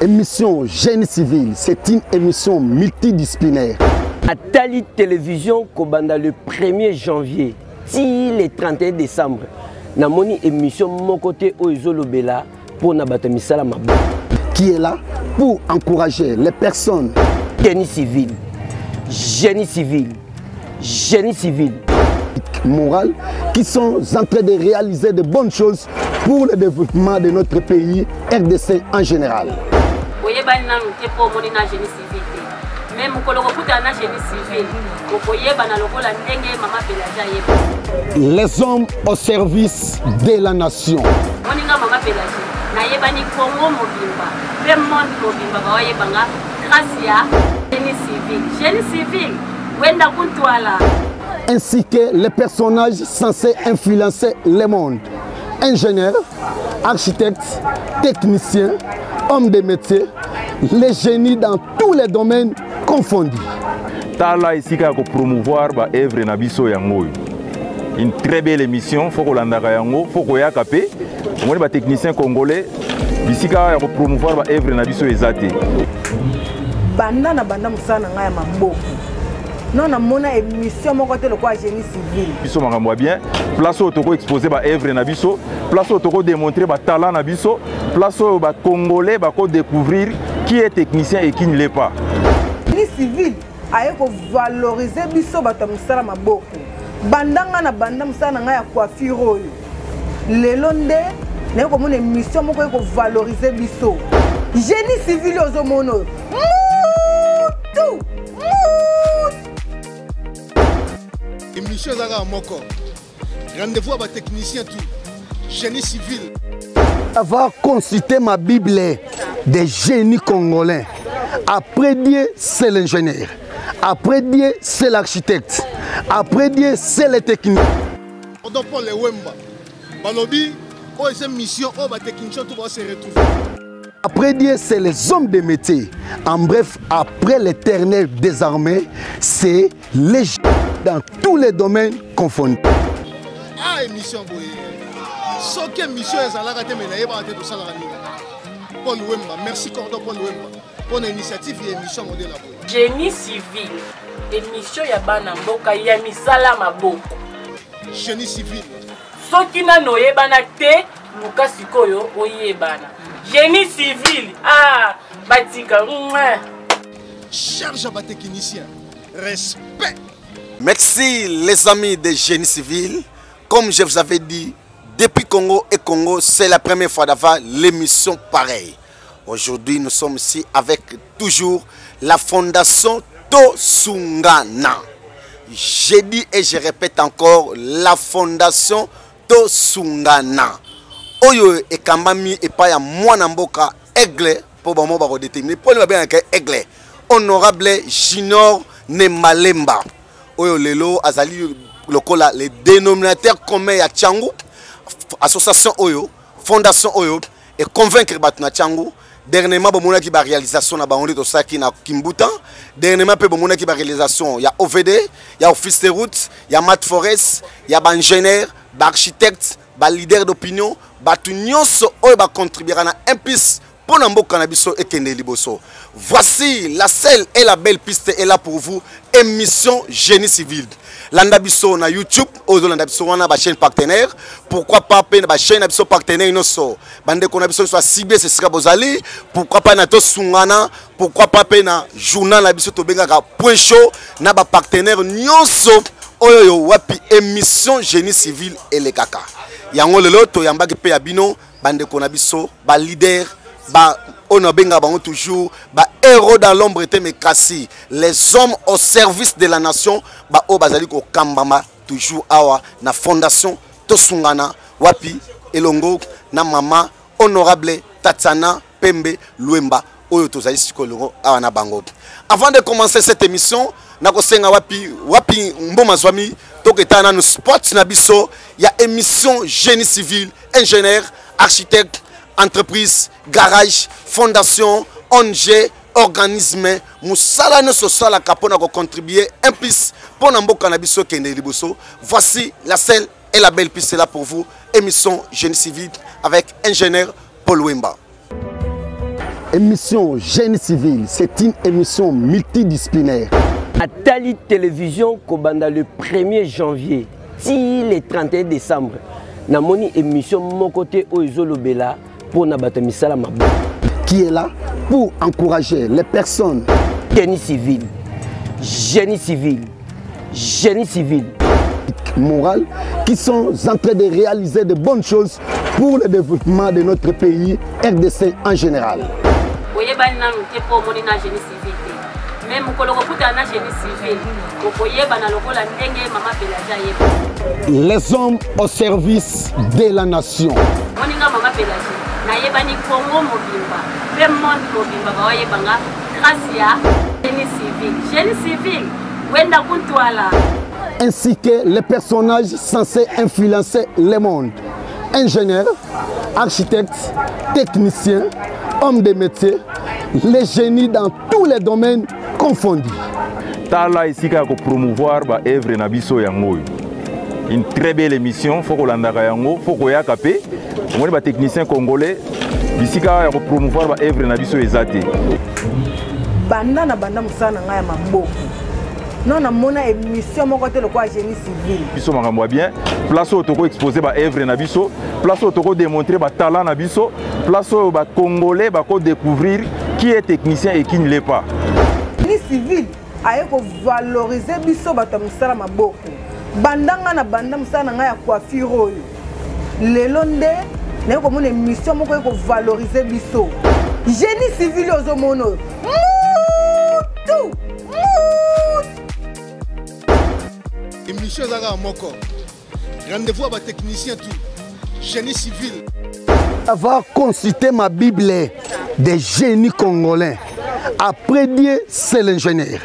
Émission Génie Civil, c'est une émission multidisciplinaire. À Tali Télévision, Kobanda le 1er janvier, le 31 décembre, na moni émission mon côté Oizolo Bella pour Nabata Misala Mabou. Qui est là pour encourager les personnes. Génie civil, génie civil, génie civil. Morale, qui sont en train de réaliser de bonnes choses pour le développement de notre pays, RDC en général. Les hommes au service de la nation. Ainsi que les personnages censés influencer le monde. Ingénieurs, architectes, techniciens, hommes de métier, les génies dans tous les domaines confondus. Tala ici pour promouvoir l'œuvre Nabiso Yango. Une très belle émission, il faut que l'andaka yango, il faut que yakapé. On est technicien congolais, ici pour promouvoir l'œuvre Nabiso Ezate. Banda na banda musana ngaya mambo. Non, na mona émission mon côté le quoi génie civil. Biso makambo bien. Place au toko exposer ba œuvre na biso, place au toko démontrer ba talent na biso, place au ba congolais ba ko découvrir qui est technicien et qui ne l'est pas. Génie civil aye ko valoriser biso bato musala maboko. Bandanga na banda musana ngaya coiffure oyo. Lelo nde na ko mona émission moko ko valoriser biso. Génie civil ozomono. Mutu! Émission Zaga Moko. Rendez-vous à technicien tout. Génie civil. Avoir consulté ma Bible des génies congolais. Après Dieu, c'est l'ingénieur. Après Dieu, c'est l'architecte. Après Dieu, c'est le technicien. On doit pas les Wemba. Balobi, oh, c'est mission, oh, bah, technicien, tout va se retrouver. Après Dieu, c'est les hommes de métier. En bref, après l'Éternel des armées, c'est les gens dans tous les domaines confondus. Ah, émission, boy. Ce qui est mission, c'est la raté, mais il n'y a pas de ça. Paul Wemba, merci Cordon Paul Wemba pour l'initiative et l'émission modèle. Génie civil, émission Yabana Mboka, Yamisala Maboko. Génie civil. Ce qui n'a noé banate, Mukasikoyo, Oyebana. Génie civil, ah, Batika, charge à technicien, respect. Merci les amis de Génie civil. Comme je vous avais dit, depuis Congo et Congo, c'est la première fois d'avoir l'émission pareille. Aujourd'hui, nous sommes ici avec toujours la fondation Tosungana. J'ai dit et je répète encore, la fondation Tosungana. Oyo et Kambami et pas ya mwana mboka Aigle pour bon ba déterminer pour le bien avec Aigle honorable Junior Nemalemba. Oyo lelo azali lokola les dénominateurs communs ya Tchangu association Oyo fondation Oyo et convaincre batu na Tchangu. Dernièrement bomona ki ba réalisation na ba onde to saki na Kimbuta. Dernièrement pe bomona ki ba réalisation ya OVD, ya office de route, ya Mat Forest, ya ba ingénieur, ba architecte, ba leader d'opinion. Batu nyonso oyo ba contribuera na un piste pour Namboka na biso ekende liboso. Voici la seule et la belle piste est là pour vous, émission Génie civil. Landa biso na YouTube, ozo landa biso wana ba chaîne partenaire. Pourquoi pas pe na ba chaîne biso partenaire inoso. Bande ko na biso soit CBS Sika Bozali, pourquoi pas na Tosungana, pourquoi pas pe na journal na biso to bengaka Point Show na ba partenaire nyonso oyo yo wapi émission Génie civil et les kaka. Yango lelo to yambaki pe ya bino bande kona biso ba leader ba ono benga bango toujours ba héros dans l'ombre te me kasi les hommes au service de la nation ba o bazali ko kambama toujours awa na fondation Tosungana wapi elongo na mama honorable Tatiana Pembe Luemba oyo tozali sikolongo awa na bango. Avant de commencer cette émission nakosenga wapi mboma zwami toketana no spot na biso ya émission Génie civil, ingénieur, architecte, entreprise, garage, fondation, ONG, organisme, musala no sosala kapona ko contribuer un plus pour Namboka na biso kende liboso. Voici la seule et la belle piste là pour vous, émission Génie civil avec ingénieur Paul Wemba. Émission Génie Civil, c'est une émission multidisciplinaire. Atali Télévision Kobanda le 1er janvier, si le 31 décembre, namoni émission mon côté Oizolobela pour Nabata Misala Mabou. Qui est là pour encourager les personnes. Génie civil, génie civil, génie civil. Morales qui sont en train de réaliser de bonnes choses pour le développement de notre pays, RDC en général. Même les hommes au service de la nation. Ainsi que les personnages censés influencer le monde. Ingénieurs, architectes, techniciens, hommes de métier, les génies dans tous les domaines confondus. Tala ici pour promouvoir ba œuvre na biso yango. Une très belle émission, faut qu'on l'andaka yango, faut qu'on y capé. On est ba technicien congolais, ici pour promouvoir ba œuvre na biso ezate. Banda na banda musana ngaya maboko. Non na mona émission moko te lokwa génie civil. Biso makambo bien, place au toko exposer ba œuvre na biso, place au toko démontrer ba talent na biso, place au ba congolais ba ko découvrir qui est technicien et qui ne l'est pas. Génie civil aye ko valoriser biso bato musala maboko. Bandanga na banda musana ngaya coiffure oyo. Lelo nde na ko mona émission moko ko valoriser biso. Génie civil ozomono. Tout. Émission Zaga Moko. Rendez-vous à technicien tout. Génie civil. Avoir consulté ma Bible des génies congolais. Après Dieu, c'est l'ingénieur.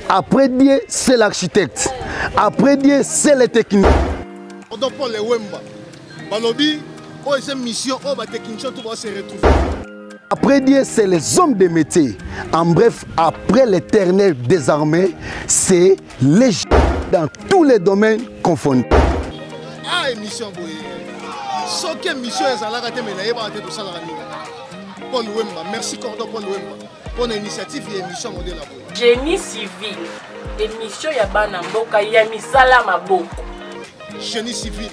Après Dieu, c'est l'architecte. Après Dieu, c'est le technicien. Pendant pour les Wemba. Balobi, oh, c'est une mission, oh, bah, technicien, tout va se retrouver. Après Dieu, c'est les hommes de métier. En bref, après l'Éternel des armées, c'est les gens dans tous les domaines confondus. Ah, émission, boy. Ce qui est mission, c'est la raté, mais il va être tout ça. Paul Wemba, merci Cordon Paul Wemba pour l'initiative et l'émission modèle. Génie civil, émission Yabana Mboka, Yamisala Maboko. Génie civil.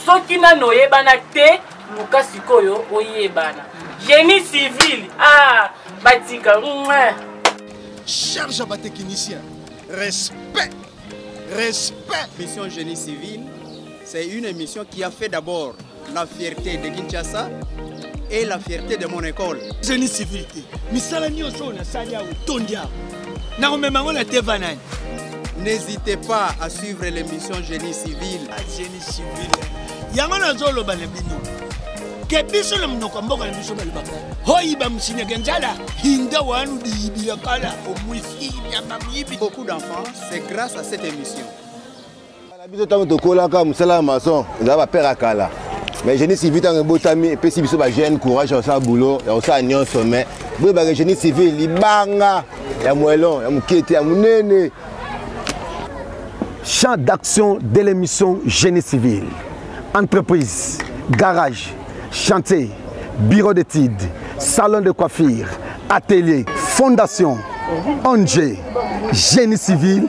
Ce qui n'a noyé banate, Luka Sikoyo, Oyebana. Génie civil, ah, Batika, charge à votre technicien. Respect. Respect. Mission Génie civil, c'est une émission qui a fait d'abord la fierté de Kinshasa et la fierté de mon école. Génie civil, n'hésitez pas à suivre l'émission Génie civil. Génie civil. Kebiso le mnoko mboka le biso balibaka. Hoyiba msinya genjala hinda wanu di bilakala omwifi ya mamibi. Beaucoup d'enfants, c'est grâce à cette émission. La biso tango tokola ka musala maçon, za ba père akala. Mais génie civil tango botami et puis si biso ba jeune courage au sa boulot, au sa nion sommet. Bo ba génie civil libanga ya moelon, ya mukete, ya munene. Champ d'action de l'émission Génie civil. Entreprise, garage, chantier, bureau d'études, salon de coiffure, atelier, fondation, ONG, génie civil,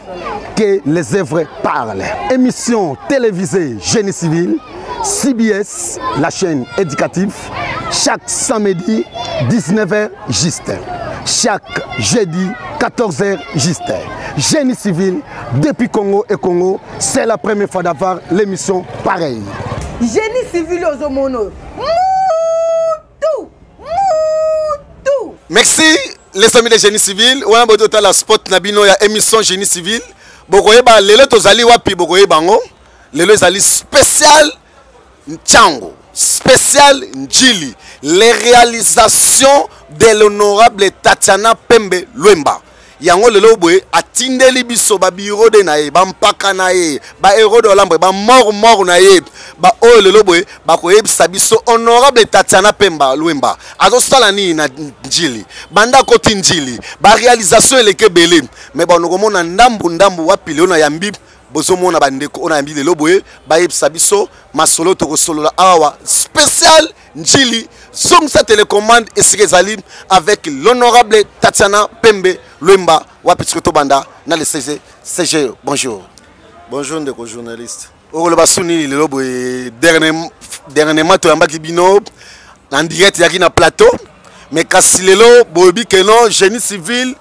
que les œuvres parlent. Émission télévisée Génie civil, CBS, la chaîne éducative, chaque samedi 19h juste. Chaque jeudi 14h juste. Génie civil, depuis Congo et Congo, c'est la première fois d'avoir l'émission pareille. Génie civil aux homonos. Merci les amis de Génie civil. On a besoin de la spot nabino ya émission Génie civil. Bokoye ba lelo tozali wapi bokoye bango. Lelo ezali spécial Nchango, spécial Njili. Les réalisations de l'honorable Tatiana Pembe Luemba. Yango lelo boye atindeli biso ba biro de nae ba mpaka nae ba héros de lambre ba mort nae ba o lelo boye ba koyebisa biso honorable Tatiana Pemba Luemba azosala ni na Njili banda koti Njili ba réalisation eleke belé mais ba nokomona ndambu wapi leo na yambi bozomona bandeko ona yambi lelo boye ba yebisa biso masolo tokosolola awa spécial Njili, Zongsa Télécommande et Sirezali avec l'honorable Tatiana Pembe Luemba, Wapitsuto Banda, dans le CG. Bonjour. Bonjour, les journalistes. Dernièrement, tu as Bino en direct, il y a un plateau. Mais Kassilelo, Bobi Keno, génie civil,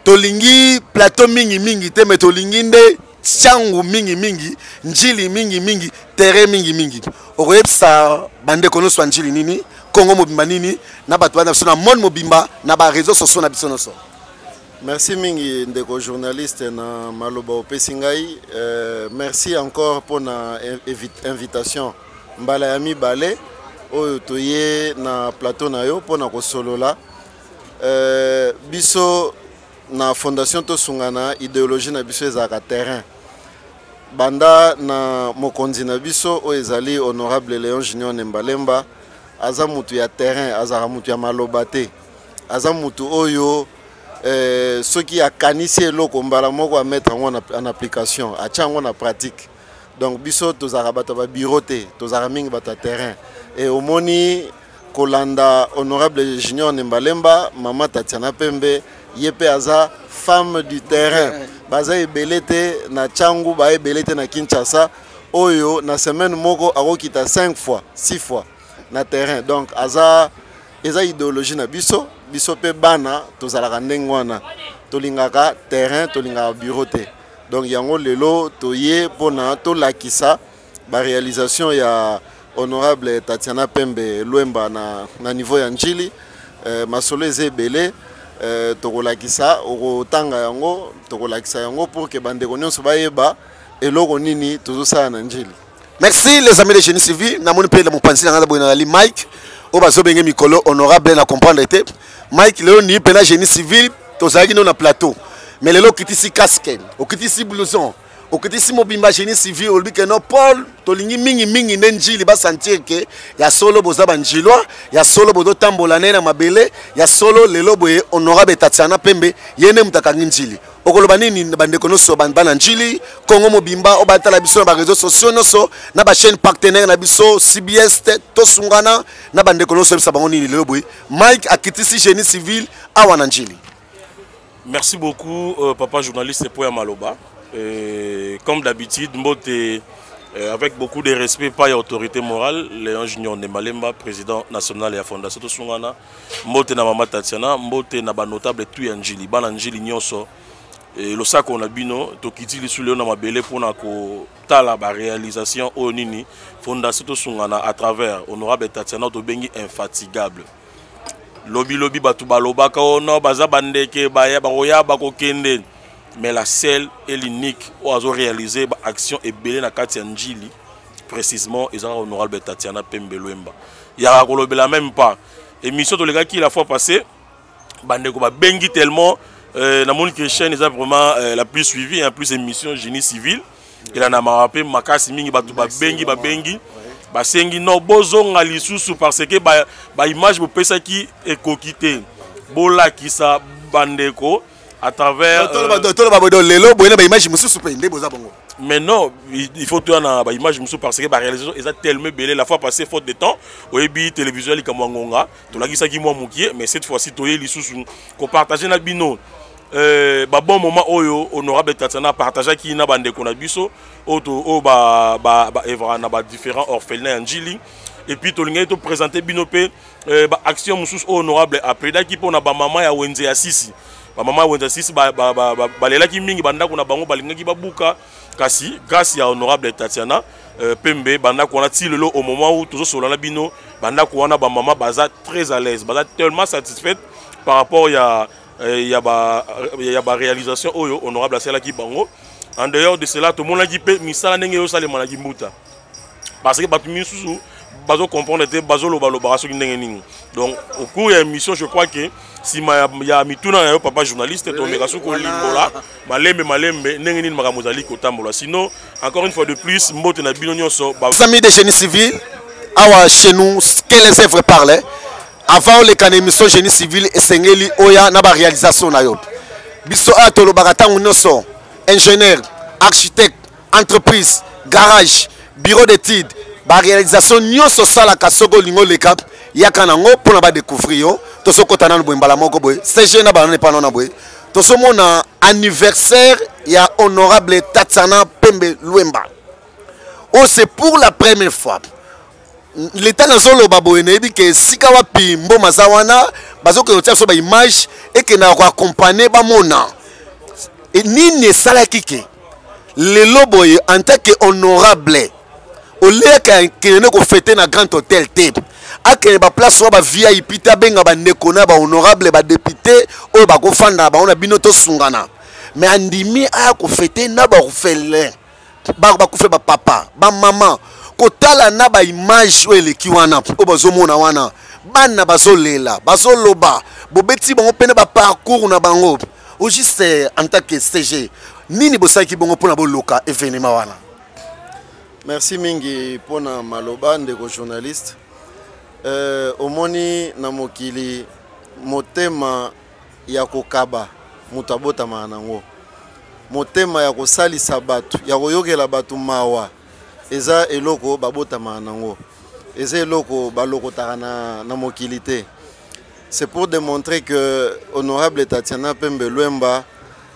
Tolingi, plateau mingi mingi, te mais Tolingi nde, Changu mingi mingi, Njili mingi mingi, terrain mingi mingi. Oye ça, bande kono soit Njili nini, Congo mobimba nini, na batwa na sona mon mobimba, na ba réseaux sociaux na biso noso. Merci mingi ndeko journaliste na Maloba Opesingai. Merci encore pour la invitation. Mbala yami balé. Oyo toye na plateau na yo pona ko solo la biso na fondation to sungana idéologie na biso ezaka terrain banda na mokonzi na biso o ezali honorable Léon Junior Nembalemba aza mutu ya terrain azaka mutu ya maloba te aza mutu oyo soki akanisi eloko mbala moko a mettre en application atia yango na pratique donc biso tozaka bato ba bureau te tozaka mingi bato ya terrain. Et au moni Kolanda honorable Junior Nembalemba, maman Tatiana Pembe, yepe aza femme du terrain. Baza ebelete na Changu, ba ebelete na Kinshasa. Oyo na semaine moko ako kita 5 fois, 6 fois na terrain. Donc aza eza idéologie na biso, biso pe bana tozalaka ndenge wana. Tolingaka terrain, tolingaka bureau te. Donc yango lelo toye pona to lakisa ba réalisation ya honorable Tatiana Pembe Luemba na niveau ya Njili masolo ezebele tokolakisa okotanga yango tokolakisa yango pour que bandeko nyonso bayeba eloko nini tozosala na Njili. Merci les amis de génie civil na moni pe la mopanzi na ngala boina ali Mike o bazobenge mikolo honorable na comprendre te Mike leo ni pe na génie civil tozalaki no na plateau mais lelo kitisi casque okitisi blouson okitisi mobimba génie civil olbi que no Paul tolingi mingi mingi nenjili ba sentir que ya solo boza banjilwa ya solo bodo tambola na mabele ya solo lelo boye honorable Tatiana Pembe yene mutakangi njili okoloba nini bandeko noso bana njili Congo mobimba obatala biso na ba réseaux sociaux noso na ba chaîne partenaire na biso CBS to sungana na bandeko noso bisa bango nini lelo boye Mike akitisi génie civil awa na njili. Merci beaucoup papa journaliste pour Maloba. Comme d'habitude, avec beaucoup de respect, pas autorité morale, Léon Junior Nembalemba, président national et la fondation de Sungana, Mbote na Mama Tatiana, Mbote na ba notable tout Anjili, Bananjili Nyonso, le sac on a bino, Tokiti li sous Léon Mabele pour na ko tala ba réalisation au nini, fondation de Sungana à travers honorable Tatiana to bengi infatigable. Lobby batu baloba ka ono baza bandeke baya baroya bakokende. Mais la seule et l'unique où ils ont réalisé l'action et belé na kati Njili précisément ils ont honorable Tatiana Pembe Luemba. Il y a la même pas. Émission de les gars qui la fois passée, bandeko ba bengi tellement na mon chaîne ils ont vraiment la plus suivie en plus émission génie civil. Il en a marapé makasi mingi batu ba bengi ba sengi no bozo ngali susu parce que ba image bo pesa ki ekokité. Bola ki sa bandeko à travers mais non il faut tout na image parce que la réalisation est tellement belle la fois passée faute de temps oyebi télévisuel ikamwangonga to la gisaki moi mukie mais cette fois-ci toye lisusu ko partager na bino bon moment oyo honorable Tatiana partager ki na bande ko na biso o ba evra na ba différents orphelins Njili et puis tolinga to présenter bino pe action mususu honorable après daki pona ba maman ya Wenze ya Sisi maman Wenze Sisi balela ki mingi banda ko na bango balinga ki babuka kasi grâce à honorable Tatiana Pembe banda ko na ti lelo au moment où toujours sur la bino banda ko wana ba maman baza très à l'aise baza tellement satisfaite par rapport ya réalisation oyo honorable Asela ki bango. En dehors de cela tout le monde a dit pe misala ndenge yo sale manaki mbuta parce que batu misusu bazo comprendre te bazo lo baraso ndenge ningi. Donc au cours de l'émission je crois que si ya mituna ya papa journaliste to mekasu ko limbola malembe ndenge nini makamozali ko tambola sinon encore une fois de plus mbote na bino nyonso amis de génie civil awa chez nous que les œuvres parlent avant les can émission génie civil et sengeli oya na ba réalisation na yo biso atolo bakatangu nyonso ingénieur architecte entreprise garage bureau d'études ba réalisation nyonso sala kasoko lingo le cap yaka nango mpona badécouvrir yo tozokota nano boye mbala moko boye CG na banane pano na boye tozomona anniversaire ya honorable Tatsana Pembe Luemba. Oh, c'est pour la première fois. L'état na zolo baboye na yebi ke sika wapi mbo mazawana bazoke yotia so ba image et que na accompagner ba mona. Et nini salaki ke lelo boye en tant que honorable au lieu que ko fêter na grand hôtel te akene ba place wa ba VIP ta benga ba ndeko na ba honorable ba député o ba ko fanda ba ona bino to sungana mais andimi a ko fêter na ba orphelin ba ko fe ba papa ba maman kotala na ba image we leki wana o bazomona wana bana bazolela bazoloba bobeti bango pene ba parcours na bango o juste en tant que CG nini bosaki bongo pona boloka événement wana. Merci mingi pona maloba ndeko journaliste. Omoni na mokili motema ya kokaba mutabota manango. Motema ya kosalisa batu ya koyokela batu mawa eza eloko babota manango. Eza eloko balokotaka na mokili te. C'est pour démontrer que honorable Tatsana Pembe Luemba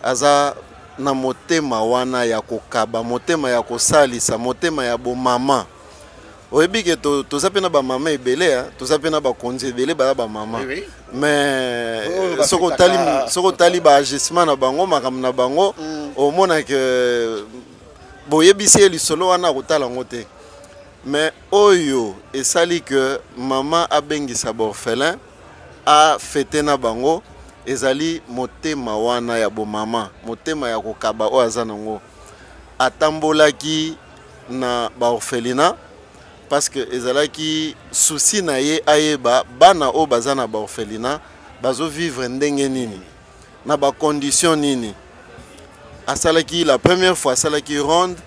aza na motema wana ya kokaba, motema ya kosalisa, motema ya bo mama. Oyebi ke tozape na ba mama ebele, tozape na ba konzi ebele ba mama. Mais soko tali ba agissement na bango makam na bango au mona que boyebi si lisolo wana kotala ngote. Mais oyo esali que mama abengisa ba orphelin a fêté na bango ezali motema wana ya bo mama, motema ya kokaba o azanango atambolaki na ba orphelina parce que ezalaki souci na ye ayeba bana o bazana ba orphelina bazo vivre ndenge nini na ba condition nini. Asalaki la première fois asalaki ronde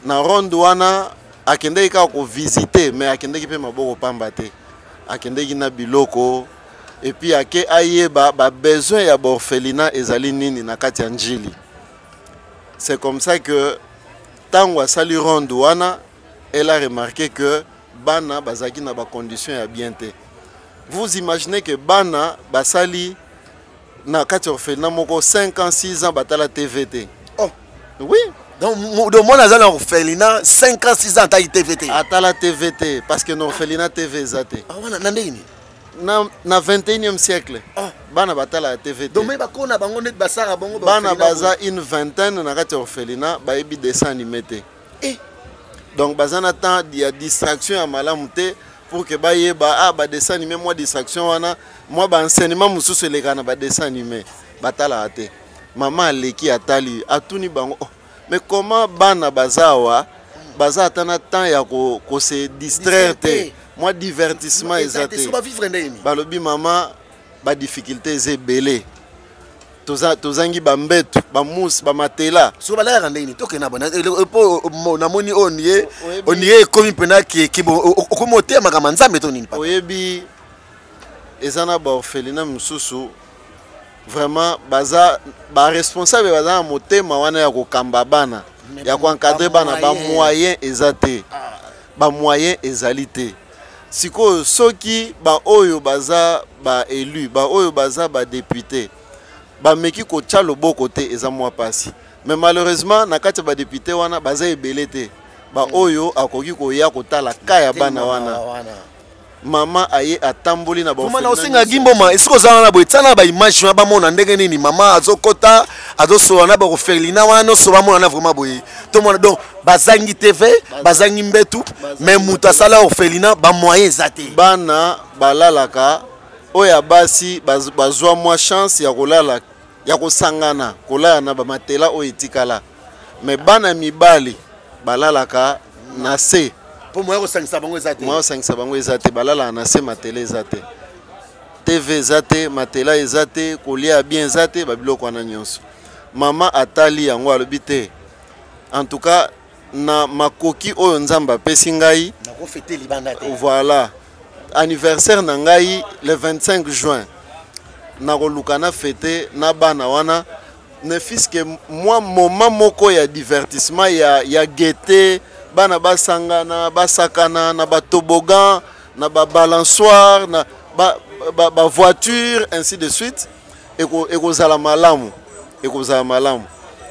na ronde wana akendeki ka ko visiter mais akendeki pe maboko pamba te akendeki na biloko et puis ake ayeba ba besoin ya orphelinat ezali nini na kati ya njili. C'est comme ça que tango asali ronde wana elle a remarqué que bana bazaki na ba condition ya bien te. Vous imaginez que bana basali na kati orphelinat moko 5 ans 6 ans batala TVT. Oh oui. Donc moi nazali orphelinat 5 ans 6 ans ta TVT. Atala TVT parce que orphelinat TV zate. Ah wana nandeni na 21e siècle. Bana batala TVT. Donc mais bakona bango net basara bango bana baza une vingtaine na kati orphelinat ba ebi dessin animé te. Donc bazana temps ya distraction ya malamu te pour que ba yeba ba dessin animé moi distraction wana moi ba enseignement mususu lekana ba dessin animé batala te. Maman leki atali atuni bango mais comment bana bazawa baza atana temps ya ko se distraire te. Moi divertissement exacté. Balobi maman ba difficulté ezebele. Tozangi ba mbetu, ba mousse, ba matela. So bala rande ni toke na bona. Na moni oniye komi pena ki okomote makama nzambe to nini pa. Oyebi ezana ba orphelinat mususu vraiment baza ba responsable baza motema wana ya kokamba bana. Ya ko encadrer bana ba moyen ezate. Ba moyen ezalité. Siko soki ba oyo baza ba élu ba oyo baza ba député ba meki ko tia loboko te eza mwa pasi mais malheureusement na kati ba député wana baza ebele te ba oyo akoki ko ya kotala kaya bana wana mama aye atamboli na ba mama osenga gimboma esiko zana na boetana ba image ba mona ndenge nini mama azokota azosola na ba orphelina wana so ba mona na vraiment boye to mona donc bazangi TV bazangi mbetu mais muta sala orphelina ba moyen zate bana balalaka oya basi bazwa mwa chance ya kolala ya kosangana kolala na ba matela o etikala mais bana mibali balalaka na se pour moi osangisa bango ezate moi osangisa bango ezate balala na se matela ezate TV ezate matela ezate kolia bien ezate babiloko wana nyonso mama atali yango alobi te en tout cas na makoki oyo nzamba apesi ngai na ko fêter libanda te voilà anniversaire na ngai le 25 juin na kolukana fêter na bana wana ne fiske moi moment moko ya divertissement ya gaieté bana basangana basakana na batobogan na ba balançoire na ba voiture ainsi de suite et kozala malamu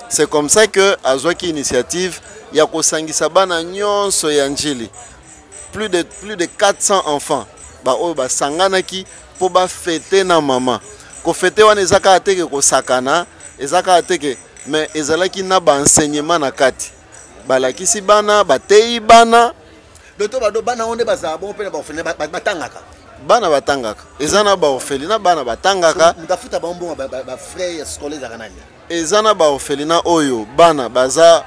c'est comme ça que azwaki initiative ya kosangisa bana nyonso ya njili plus de 400 enfants ba oyo basanganaki po ba fêter na mama ko fêter wana ezaka ateke ko sakana ezaka ateke mais ezalaki na ba enseignement na kati balakisi bana batei bana doto bado bana onde baza bon pe ba ofene batangaka bana batangaka ezana ba orphelinat bana batangaka mutafuta ba mbongo ba frère scolaire za kanani ezana ba orphelinat oyo bana baza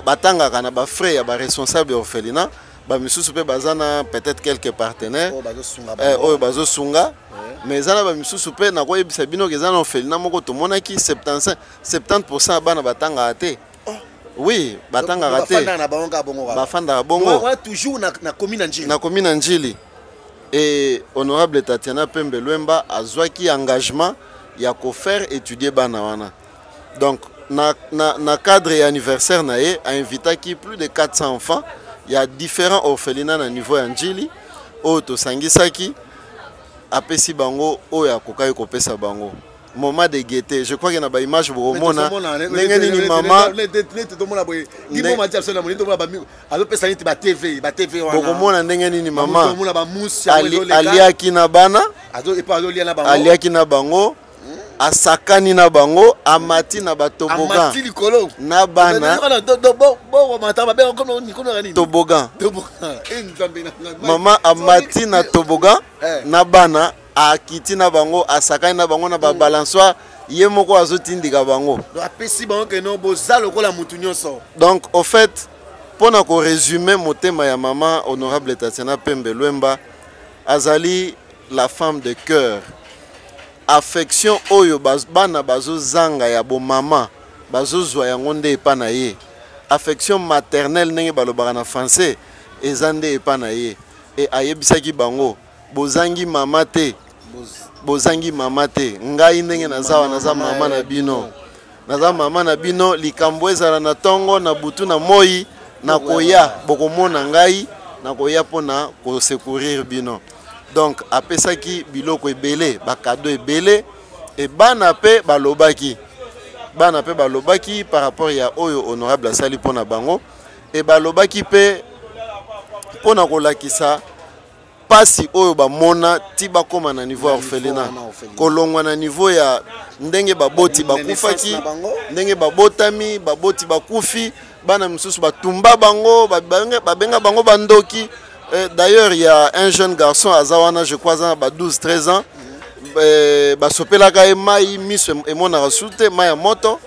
batangaka na ba frère ya ba responsable orphelinat ba misusu pe bazana peut-être quelques partenaires oyo bazo sunga mais ezana ba misusu pe na koyebisa bino ke ezana orphelinat moko to monaki 70% bana batanga te. Oui, batanga te. Bafanda bongo. Toujours na commune Njili. Na commune Njili. Et honorable Tatiana Pembe Luemba azwaki engagement ya ko faire étudier bana wana. Donc na cadre et anniversaire na ye a invité plus de 400 enfants. Il y a différents orphelinats na niveau ya Njili. Oto sangisaki apesi bango oya kokai kopesa bango. Moment de gaieté, je crois qu'il y a une image pour Mona. Nengeni maman. Mona nengeni maman. Aliaki na bana. Aliaki na bango. Asakani na bango. Amati na batobogan. Na bana. Tobogan. Maman amati na tobogan. Na bana. Akiti na bango asakani na bango na ba balançoire ye moko azotindika bango donc au fait pour na ko résumer motema ya maman honorable Tatiana Pembe Luemba azali la femme de cœur affection oyo bana bazo zanga ya bo mama bazo zwa yango nde epa na ye affection maternelle ndenge balobaka na français ezande epa na ye et ayebisaki bango bozangi mama te ngai ndenge naza mama na bino likambo ezala na tongo na butu na moi na koya bokomona ngai na koya pona ko secourir bino donc apesaki biloko ebele ba cadeau ebele et bana pe balobaki par rapport ya oyo honorable asali pona bango et balobaki pe pona kolakisa pasi oyo ba mona ti ba koma na niveau orphelinat kolongwa na niveau ya ndenge baboti bakufaki ndenge babotami baboti bakufi bana misusu batumba bango babenga bango bandoki. D'ailleurs il y a un jeune garçon azawana je crois à 12-13 ans basopelaka e mai miso emona rasute mai ya moto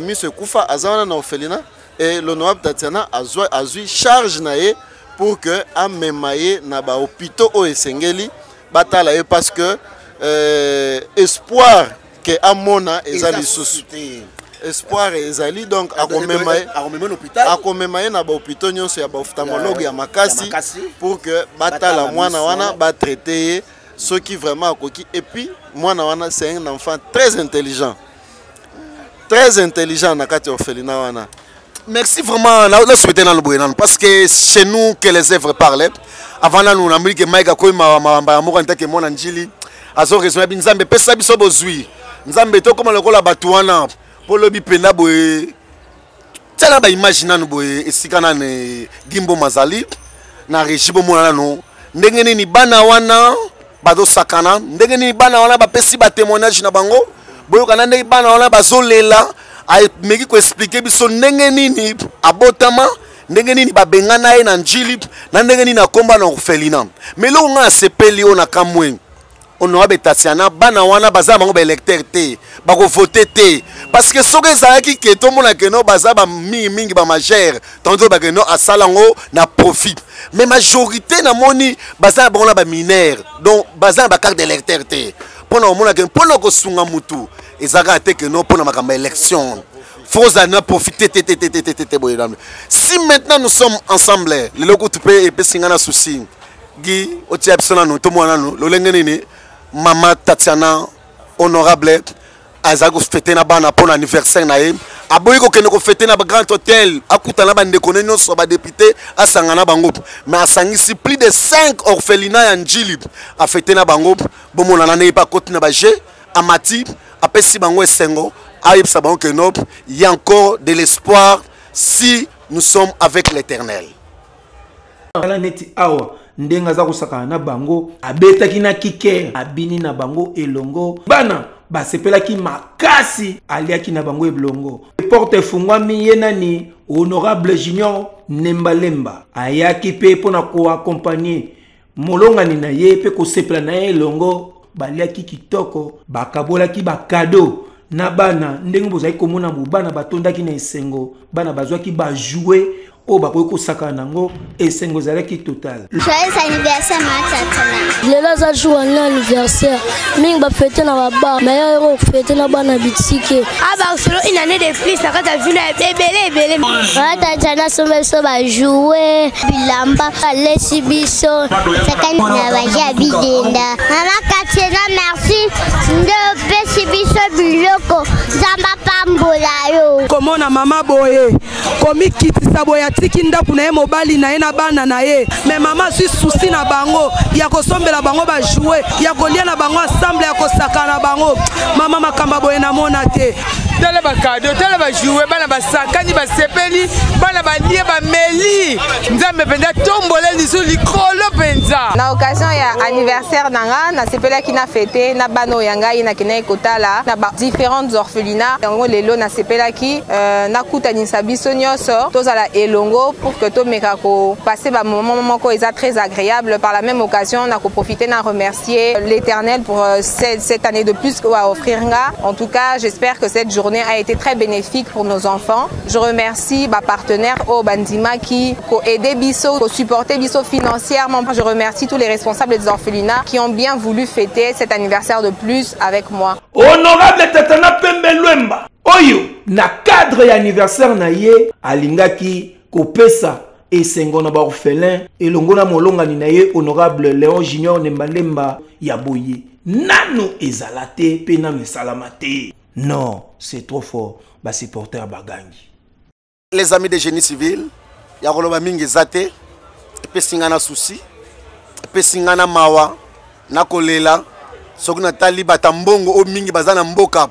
miso kufa azawana na orphelinat et l'honorable Tatiana azui charge na ye pour que amemaye na ba hôpitaux o esengeli batala ye parce que espoir que amona ezali susu espoir ezali donc akomemaye na ba hôpitaux nyonso ya ba ophtalmologue ya makasi pour que batala mwana wana ba traiter ceux qui vraiment akoki et puis mwana wana c'est un enfant très intelligent na kati orphelinat wana. Merci vraiment, parce que chez nous que les œuvres parlent. Avant là, nous avons dit que Maïga Koima Mambamura en tant que mon Anjili, a son raison, Nzambe pesa biso bozui. Nzambe to comme le kola batuana pour le bipena boy. Tala ba imagina no boy esikana ne Gimbo Mazali na rejibo mona no. Ndenge ni bana wana bado sakana, ndenge ni bana wana ba pesi ba témoignage na bango. Boyo kana ndenge bana wana bazolela. Meki ko expliquer biso ndenge nini abotama ndenge nini babengana ye na Njili na ndenge nini akomba na orphelinat mais lo nga sepeli ona kamwe honorable Tatiana bana wana baza bango ba électeur te bako voter te parce que soki ezalaki ke tomona ke no baza ba mingi ba majeur tandis ba ke no asalango na profit mais majorité na moni baza bango na ba mineur donc baza ba carte d'électeur te pona omona ke pona ko sunga mutu ezaka te que non pour na élection faut en profiter. Si maintenant nous sommes ensemble le logo tu peux et singana souci Guy otia bisona no to mwana no lo lengeni ni mama Tatiana honorable azago fêter na bana pour anniversaire na ye aboyi kokende kofete na ba grand hôtel akutana bandeko ne nyonso ba député asangana bango mais asangisi plus de 5 orphelinats ya njili afete na bango bomona na ne pas koti na ba je amati apesi bango esengo ayebisa bango que non il y a encore de l'espoir si nous sommes avec l'Éternel. Ala neti awa ndenga za kusaka na bango abetaki na kike abini na bango elongo bana basepelaki makasi aliaki na bango eblongo porte fungwami ye nani honorable Junior Nembalemba ayaki pe pona ko accompagner molongani na ye pe ko sepela na elongo baliaki kitoko bakabolaki bakado na bana ndenge bozali komona bana batondaki na esengo bana bazwaki ba jouer o bakoki kosaka nango esengo ezalaki total. Joyeux anniversaire Matatana. Lelo za jour en anniversaire. Ming ba fêter na baba, meilleur héros fêter na bana bitike. Ah bah solo une année de plus ça quand vu na belé. Matatana so ba jouer bilamba lesi biso. Ça quand na ba ja bidenda. Mama Katina merci. Ndo pesi biso biloko. Zamba pambola yo. Comment na mama boye. Komi kitisa boya tiki ndaku na ye mobali na ye na bana na ye mais maman si souci na bango ya kosombela bango ba jouer ya kolia na bango ensemble ya kosaka na bango mama makamba boye na mona te tele ba cadeau tele ba jouer bana ba sakani ba sepeli bana ba lie ba meli nzambe penda tombole lisu likolo penza na occasion ya anniversaire nanga na sepela ki na fêter na bano yanga ina kina ekotala na ba différentes orphelinats yango lelo na sepela ki na kutanisa biso nyonso tozala elongo pour que tout mekako passer ba moment moko eza très agréable par la même occasion on a profiter na remercier l'Éternel pour cette année de plus qu'on va offrir nga. En tout cas, j'espère que cette journée a été très bénéfique pour nos enfants. Je remercie ma partenaire au Bandima qui a aidé Bisso, qui a supporté Bisso financièrement. Je remercie tous les responsables des orphelinats qui ont bien voulu fêter cet anniversaire de plus avec moi. Honorable Tatana Pembelwemba, oyo na cadre ya anniversaire na ye alingaki kopesa esengo na ba orphelin elongo na molongani na ye honorable Léon Junior Nembalemba ya boye nano ezalate pe na mesalamate. Non, c'est trop fort ba supporter bagangi. Les amis de génie civil ya koloba mingi zate epesinga na souci epesinga na mawa na kolela soki na tali batambongo o mingi bazana mboka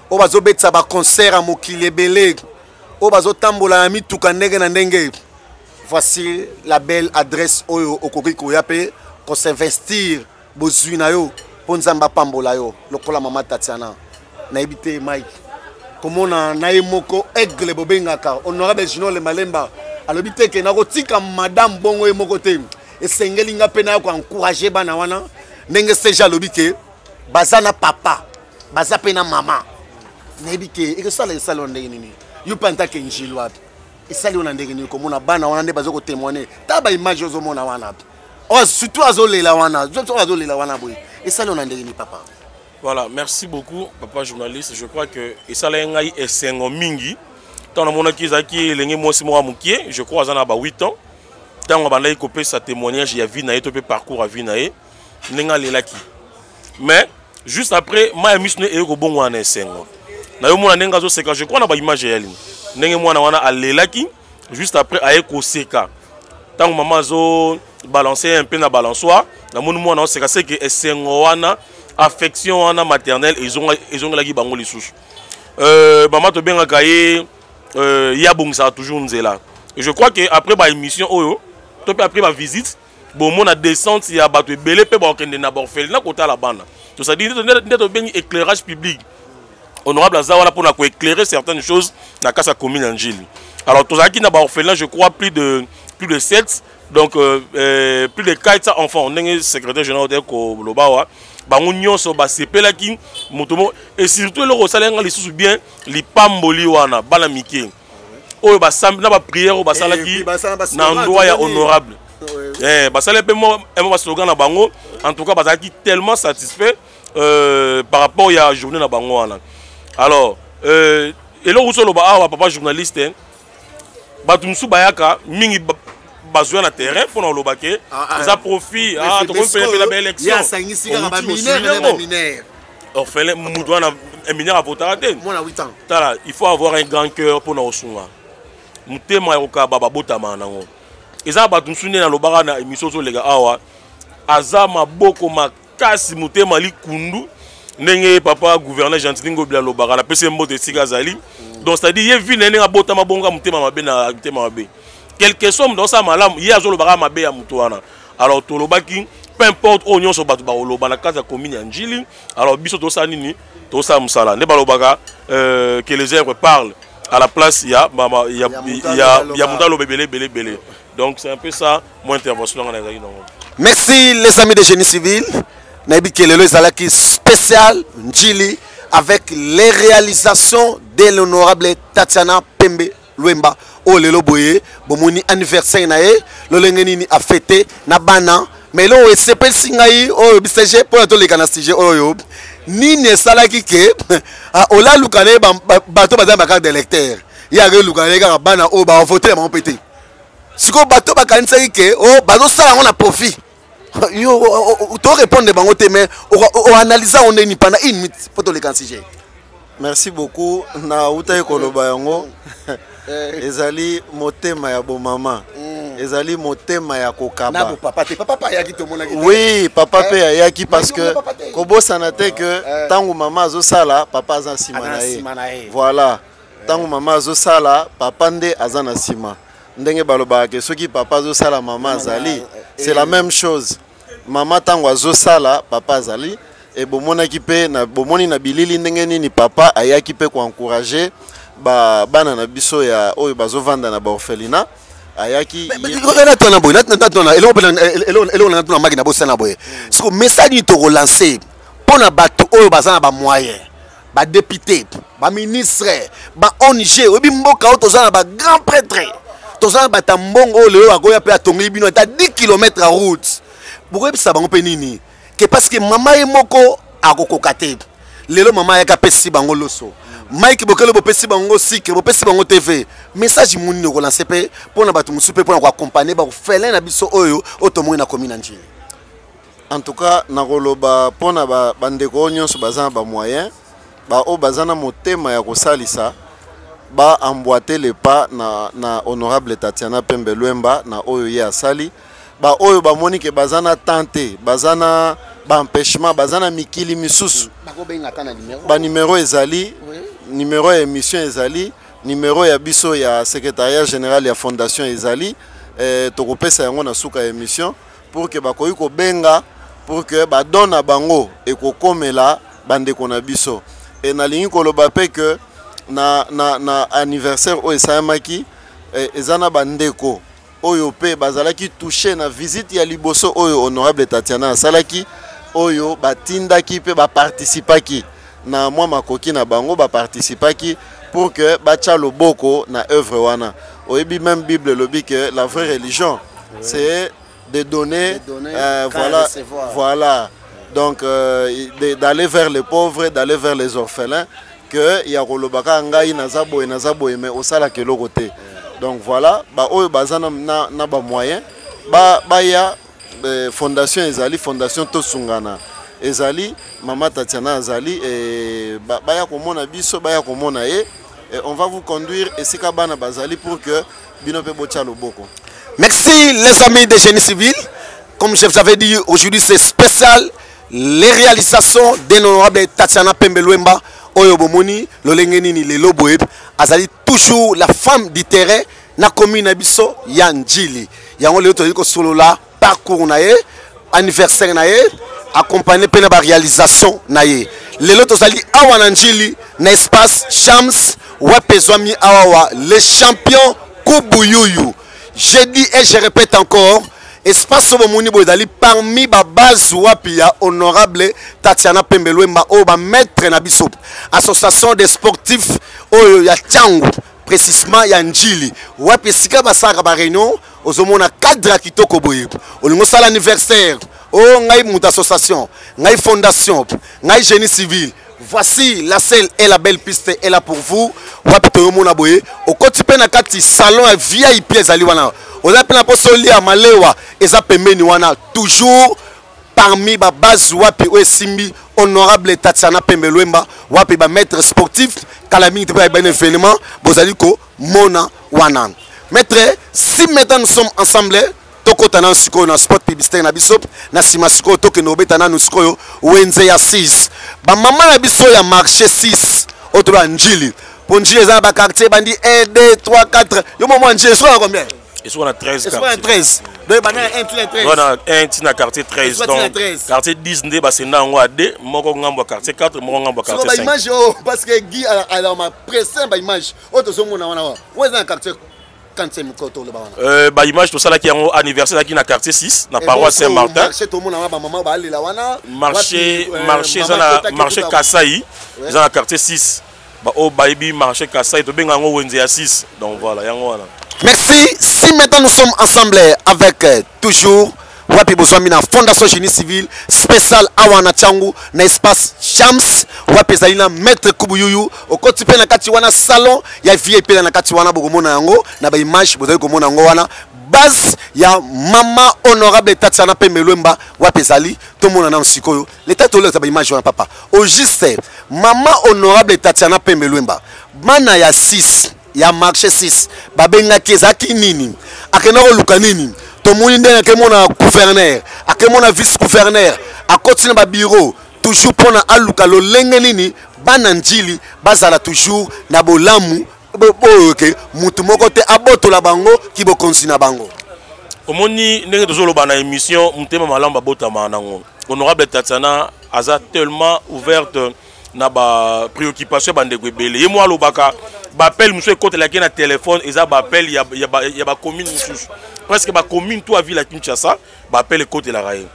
o bazobetsa ba concert a mokili ebele o bazotambola na mituka ndenge na ndenge. Voici la belle adresse oyo okoriko yape pour s'investir bozui na yo ponzamba pambola yo lokola mama Tatiana na ebite Mike komona na emoko aigle bobengaka honorable Junior Nembalemba alobite ke na kotika madame bongo emoko te esengeli nga pe na ko encourager bana wana ndenge seja lobike bazana papa baza pe na mama na ebike ekesala salon ndenge nini yo panta ke njilwa esali ona ndenge nini komona bana wana nde bazoko témoigner taba image ozomona wana surtout azolela wana boy esali ona ndenge nini papa. Voilà, merci beaucoup papa journaliste. Je crois que esala ngai esengo mingi tant mona kizaki lengi mosi mo amukie je crois azana ba 8 ans tant ba ndai kopé sa témoignage ya vie na yeto pe parcours à vie na ye nenga lelaki mais juste après ma émission e ko bongo na esengo na yo mona nenga zo seka je crois na ba image ya lini ndenge mwana wana alelaki juste après aye ko seka tant maman zo balancer un peu na balançoire na mona mwana o seka c'est que esengo wana affection wana maternelle ils ont la ki bango lisusu maman to benga kaye ya bongisa toujours nzela et je crois que après ba émission oyo to pe après ba visite bon mona descente ya bato ebele pe ba okende na orphelinat kota la bana to ça dit to bengi éclairage public honorable Azawana pour éclairer certaines choses dans la commune Angeli. Alors, tous qui n'a pas orphelin, je crois plus de 7, donc plus de 4 enfants. On est secrétaire général de Lobawa. Bangunyo so ba sepelaki motomo et surtout le rosalenga les sous bien li pamboli wana bala mike. Oyo ba sam na ba prière ba salaki na endroit ya honorable. Ba salé pe mo ba slogan na bango en tout cas ba salaki tellement satisfait par rapport à la journée na bango wana. Alors, et là où sont les papa journaliste, Batumsu Bayaka, Mingi Bazouya na terrain, pour nous le ça profite, tu peux faire la belle élection. Orphelin, Moudouana, un mineur à voter à terre. Moi, 8 ans. Il faut avoir un grand cœur pour nous soutenir. Mutema yoka baba botama nango. Eza ba tumsune na lobara na émission so lega awa. Azama boko makasi mutema li kundu. Ndenge papa gouverneur Gentil Bila lobara la pese mbote sika zali. Donc c'est-à-dire ye vi nene nga botama bonga mutema mabe na mutema mabe. Quelque somme dans ça malam ye azo lobara mabe ya mutoana. Alors to lobaki peu importe oignon so batu ba loba na kata commune Njili. Alors biso to sa nini to sa musala. Ne ba lobaka que les herbes parlent. À la place, il y a Moutalo Bélé. Donc c'est un peu ça, mon intervention. Merci les amis de génie civil. Naïbi Kelelo Zalaki spécial Njili avec les réalisations de l'honorable Tatiana Pembe Luemba. Oh lelo boye, bomoni anniversaire nae, lolengeni a fêté na bana. Mais là, c'est pas si naï, oh bistage pour tous les canastige, oh yo. Ni ne salaki ke ola lukane bato bazana bakarte d'électeur ya ke lukane ka bana o ba voter ba pété siko bato bakanisa ke o bazo sala on a profit yo to répondre bango te mais o analyser on est ni pendant une minute pour tous les canastige. Merci beaucoup na uta ekoloba yango ezali motema ya bo mama ezali motema ya kokaba na papa te papa yaki to mona ki oui papa pe yaki parce que kobosa na te que tangu mama azo sala papa aza sima na ye voilà tangu mama azo sala papa nde aza na sima ndenge baloba ke soki papa azo sala mama azali c'est la même chose mama tangu azo sala papa azali et bomona ki pe na bomoni na bilili ndenge nini papa ayaki pe ko encourager bana na biso ya oyo bazo vanda na ba orphelinat ayaki na boy na tona magi na bosa na boy siko message ni to relancer pona bato oyo bazana ba moyen ba député ba ministre ba ONG obi mboka o tozana ba grand prêtre tozana ba tambongo leo akoya pe atongi bino ta 10 km à route pourquoi bisa bango pe nini que parce que mama e moko akokokate lelo mama ya ka pesi bango loso Mike Bokelo bopesi bango sik bopesi bango TV message muni no relancer pe pona bato musupe pona ko accompagner ba felin na biso oyo otomoi na commune Njili. En tout cas na koloba pona ba bandeko nyonso bazana ba moyen ba o bazana motema ya kosalisa ba emboîter le pas na honorable Tatiana Pembe Luemba na oyo ye asali ba oyo ba moni ke bazana tenter bazana ba empêchement bazana mikili misusu ba numéro ezali numéro ya émission ezali numéro ya biso ya secrétariat général ya fondation ezali tokopesa yango na suka ya émission pour que bakoyi ko benga pour que ba dona bango e ko komela bandeko na biso et na lingi ko loba pe que na anniversaire o esamaki ezana bandeko oyo pe bazalaki touché na visite ya liboso oyo honorable Tatiana salaki oyo batindaki pe ba participaki na moi makoki na bango ba participaki pour que bacha loboko na œuvre wana oyebi même Bible lobi que la vraie religion c'est de donner voilà donc d'aller vers les pauvres d'aller vers les orphelins que ya kolobaka ngai nazaboye mais osala ke lokote donc voilà ba oyo bazana na ba moyen ba ya fondation ezali fondation tosungana ezali mama Tatiana azali et baya komona biso baya komona ye et on va vous conduire et sika bana bazali pour que bino pe bocha loboko. Merci les amis de génie civil. Comme je vous avais dit aujourd'hui c'est spécial les réalisations de l'honorable Tatiana Pembe Luemba oyo bomoni lolengeni ni lelo boye azali toujours la femme du terrain na commune biso ya Njili yango lelo to ko solo la parcours na ye anniversaire na ye accompagné par la réalisation naye lelo tozali awa na Njili na espace Shams wapezwami awa les champions Kubuyuyu. Je dis et je répète encore espace bomoni bodali parmi ba base wapi ya honorable Tatiana Pembe Luemba o ba maître na biso association des sportifs oyo ya Tiangu précisément ya Njili wapi sika basaka ba réunion ozomona cadre kitoko boye olingo sala anniversaire oh ngai muta association ngai fondation ngai génie civil voici la seule et la belle piste est là pour vous wapi to mona boye okoti pe na kati salon ya VIP ezali wana oza pe na posoli ya malewa eza pembeni wana toujours parmi ba base wapi o simbi honorable Tatiana Pembelwemba wapi ba maître sportif kala mingi te ba ben événement bozali ko mona wana. Maître, si maintenant nous sommes ensemble tokotana siko na spot publicitaire na biso na sima siko toke no betana no siko wenze ya 6 ba mama na biso ya marché 6 otoba njili pour njili za ba quartier bandi 1 2 3 4 yo moment njili so combien? Ils sont à 13 quartiers. Ils sont à 13. Donc il y a un 13. On a un petit quartier 13. Donc quartier 10 c'est dans le 2, moko ngamba quartier 4, moko ngamba quartier 5. Image parce que Guy alors ma pressé ba image auto so mona wana où est dans quartier quand c'est mikoto le bana ba image to sala ki en anniversaire qui na quartier 6 na paroisse Saint-Martin. Marché to mona ba maman ba aller la wana marché za marché Kasai dans le quartier 6. Ba o baibi marché Kasai to benga ngo wenze ya 6. Donc voilà yango wana. Merci. Si maintenant nous sommes ensemble avec toujours Wapi Bozwami na Fondation Génie Civil spécial Awana Changu na espace Shams Wapi Zalina Maître Kubuyuyu okoti pe na kati wana salon ya VIP na kati wana bokomona yango na ba image bozali komona yango wana base ya mama honorable Tatiana Pembelwemba Wapi Zali to mona na msikoyo l'état to le ba image wana papa au juste mama honorable Tatiana Pembelwemba mana ya 6 ya marché 6 babenga kezaki nini akena ko luka nini to moni ndena ke mona gouverneur akemona vice gouverneur akoti na ba bureau toujours pona aluka lo lenge nini bana njili bazala toujours na bolamu boke mutu moko te abotola bango ki bokonzi na bango omoni ndenge tozolo bana émission mutema malamba botama nango honorable Tatiana aza tellement ouverte na ba préoccupation bande gwebele ye moi lobaka ba appel monsieur côté la na téléphone eza ba appel ya ba commune mususu presque ba commune tout à ville à Kinshasa ba appel côté la raye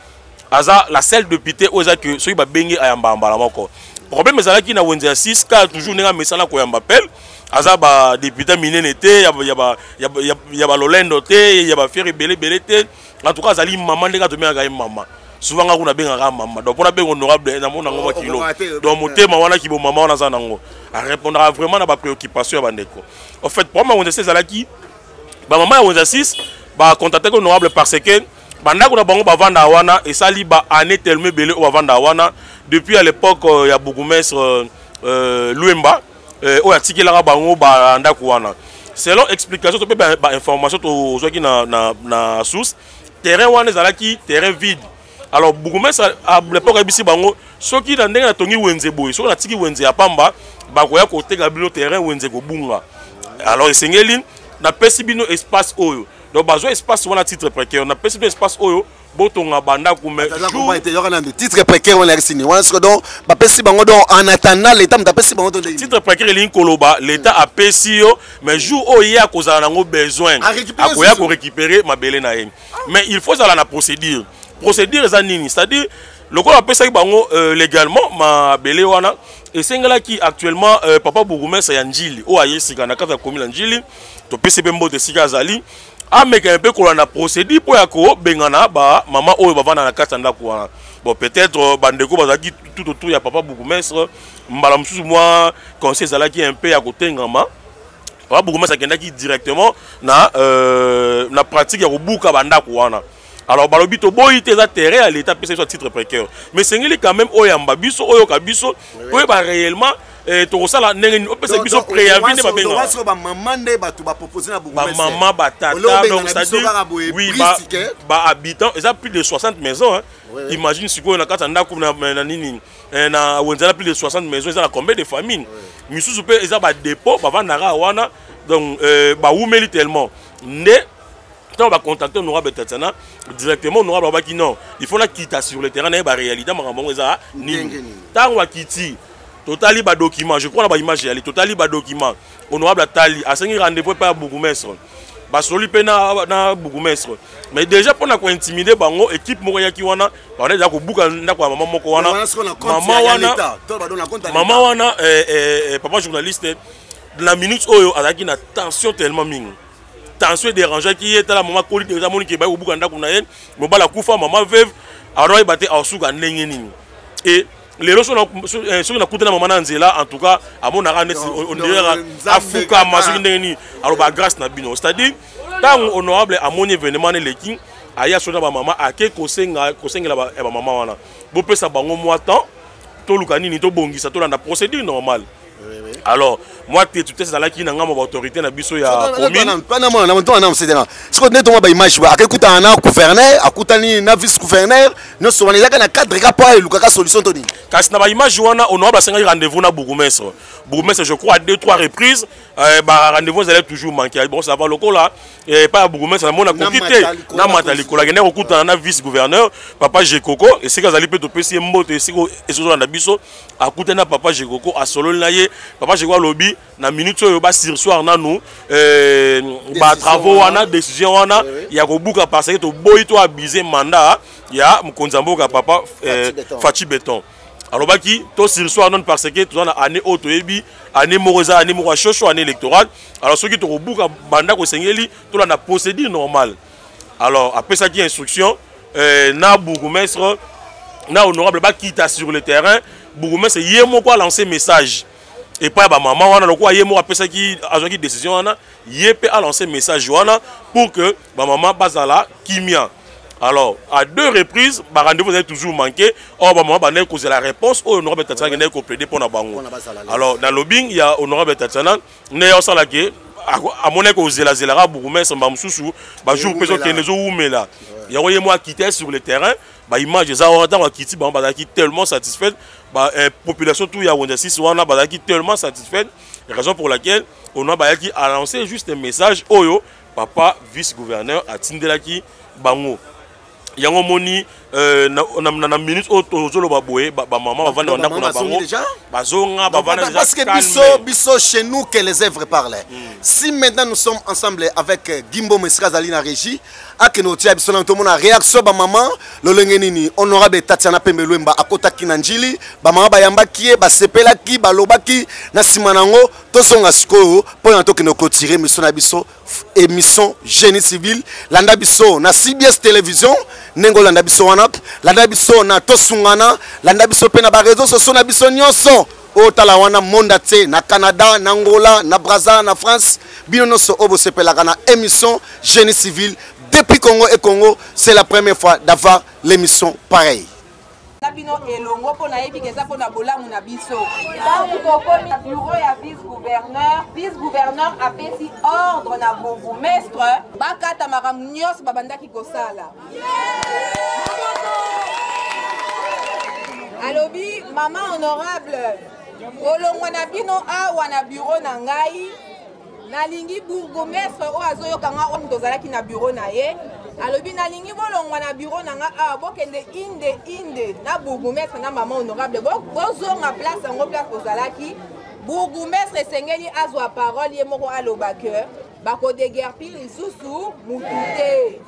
aza la seule député oza que soki ba bengi ayamba mbala moko problème ezala ki na wenze 6 ka toujours nenga mesala ko yamba appel aza ba député minene te ya ba lolendo te ya ba faire belé te en tout cas azali maman ndenge to menga maman souvent on a bien un maman donc on a bien honorable na mona ngoma kilo donc motema wana ki bo maman wana za nango a répondra vraiment na ba préoccupation ya bandeko en fait pour moi on sait ça là qui ba maman ya 16 ba contacter honorable parce que bandako na bango ba vanda wana et ça li ba année tellement belé o vanda wana depuis à l'époque ya bourgmestre Luemba o ya tikela bango ba ndako wana selon explication to pe ba information to zo ki na source terrain wana zalaki terrain vide. Alors, bourgmestre à l'époque ABC bango, ceux qui n'ont pas tongi wenze boy, ceux qui n'ont tiki wenze à Pamba, bakoya côté gabilo terrain wenze go bunga. Alors, Sengelin na pesibino espace oyo. Donc, bazo espace wana titre précaire, na pesibino espace oyo, botonga banda kume. Titre précaire wana resini. Wana ce donc ba pesi bango donc en attendant l'état mta pesi bango donc titre précaire ligne koloba, l'état a pesi yo, mais jour oya kozala nango besoin. Akoya ko récupérer mabele na yen. Mais il faut ça la procédure. Procédure zanini, c'est-à-dire le quoi appelle ça légalement ma belé wana et c'est là qui actuellement papa bourgmestre ya Njili o aye sika na kata commune Njili to PCB mbo de sika zali a meka un peu ko na procédure pour yako bengana ba maman oyo ba vana na kata ndako wana bon peut-être bandeko bazaki tout autour ya papa bourgmestre mbala mususu moi conseil zalaki un peu ya kotengama papa bourgmestre akendaki directement na pratique ya kobuka bandako wana. Alors, balobito boy te za terrain à l'état PC sur titre précaire. Mais c'est quand même oyamba biso oyo kabiso oyo ba réellement to sala ndenge o PC biso préavis ne ba benga. Ba maman de ba to ba proposer na bourgmestre. Ba maman ba tata donc c'est-à-dire oui ba habitants, ils ont plus de 60 maisons hein. Imagine si ko na kata ndako na nini na wenzala plus de 60 maisons, ils ont combien de familles. Misusu pe ils ont ba dépôt ba vandara wana donc ba oumeli tellement. Ne on va contacter honorable Tatiana directement honorable ba qui non il faut la quitter sur le terrain na ba réalité makambo eza nini tant wa kiti totali ba document je crois na ba image ya totali ba document honorable Tali a signé rendez-vous par bourgmestre ba soli pe na bourgmestre mais déjà pour na ko intimider bango équipe moko ya ki wana ba na ko buka ndako maman moko wana maman wana papa journaliste la minute oyo azaki na tension tellement mingi tension dérangeant qui est la maman colique déjà moni qui ba obuka ndako na yen mo bala kufa maman veuve alors ibate asuka ndenge nini et les roso na kutana maman na nzela en tout cas à mon arane on dirait afuka maso ndenge ni alors ba grâce na bino c'est-à-dire tant honorable à mon événement les king aya sona ba maman ake kosenga la ba maman wana bo pesa bango moi temps toluka nini to bongisa to la procédure normale. Alors, moi, tu es là qui n'a pas d'autorité na biso ya commune. Pas na moi, c'est là. Ce qu'on est dans ma image, à écouter un gouverneur, à écouter un vice-gouverneur, nous sommes là dans cadre pas et Lucas solution Tony. Quand na ba image wana honorable a 5 rendez-vous na bourgmestre. Bourgmestre je crois à 2-3 reprises, rendez-vous allait toujours manquer. Bon, ça va local là, pas bourgmestre na mona kokité na mataliko la gena okuta na vice-gouverneur papa Jekoko et c'est que zali peut topesi mbote c'est ko esozo na biso akuta na papa Jekoko a solo na ye papa Jekoko lobby na minute oyo ba sursoir na nous ba travaux wana décision wana ya kobuka parce que to boy to abuser mandat ya mkonzamboka papa Fachi Béton. Alors baki to sursoir non parce que to na année auto yebi année moroza année moko chocho année électorale. Alors ceux qui to kobuka banda ko sengeli to la na procédure normale. Alors après ça qui instruction na bourgmestre na honorable ba quitta sur le terrain bourgmestre yemo ko lancer message. Et pas maman wana lokwa yemo après ça qui a une décision wana yepé a lancé message wana pour que maman bazala kimia. Alors à 2 reprises ba rendez-vous est toujours manqué. Or maman ba n'a causé la réponse au honorable Tatsana n'a ko plaider pour na bango. Alors dans lobbying il y a honorable Tatsana né au salaké à mon éco zela zela bourgmestre mbamsusu ba jour peso kenezo umela. Il y a yemo quitté sur le terrain ba image za on a quitté ba qui tellement satisfait. La population tout ya Wondersis wana bazaki tellement satisfaite, raison pour laquelle on a lancé juste un message oyo papa vice-gouverneur a tindelaki bango yango moni na minute autozolo baboye ba maman bavanda na bango bazonga bavanda déjà parce que biso chez nous que les œuvres parlent. Si maintenant nous sommes ensemble avec Gimbo Mesrazali na régie akenotia biso na tomona réaction ba maman lolengenini honorable Tatiana Pembelwemba akota kinanjili ba maman bayamba kie ba sepelaki ba lobaki na simanango tozonga siko pour na tokeno clôturer mission na biso émission génie civil landa biso na CBS télévision nengo landa biso wana landa biso na tosungana landa biso pe na ba réseaux sociaux na biso nyonso o talawana monde te na Canada na Angola na Brazza na France bino noso obo sepelaka na émission génie civil. Depuis Congo et Congo, c'est la première fois d'avoir l'émission pareille. Nabino elongo po na yebi keza po na bolamu na biso. Tangu tokomi bureau ya vice-gouverneur apesi ordre na bourgmestre bakata makamu nyonso babandaki kosala. Alobi maman honorable olongo na bino awa na bureau na ngai nalingi bourgmestre o azoyoka nga on tozalaki na bureau na ye alobi nalingi bolongwa na bureau na nga awa bokende inde na bourgmestre na maman honorable bozonga place yango place tozalaki bourgmestre esengeli azwa parole ye moko aloba ke bakodeguerpir lisusu mutu te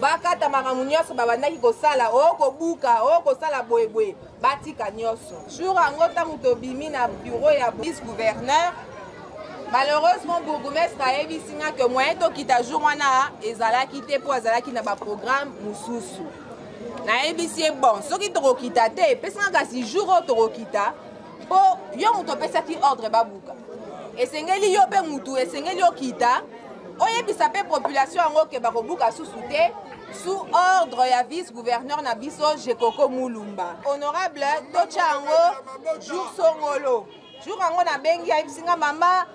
bakata makambo nyonso babandaki kosala okobuka okosala boyeboye batika nyonso jour yango ntango tobimi na bureau ya vice-gouverneur. Malheureusement, bourgmestre a évisinga que moyen to kita jour wana ezalaki te po azalaki na ba programme mususu. Na évisie bon, soki to kita te, pesanga kasi jour to kita po yo muto pesaki ordre babuka. Esengeli yo pe mutu esengeli yo kita, oyebisa pe population ngo ke bakobuka susu te sous ordre ya vice-gouverneur na biso Jekoko Mulumba. Honorable Tochango jour songolo. Jour ango na bengi ayebisinga mama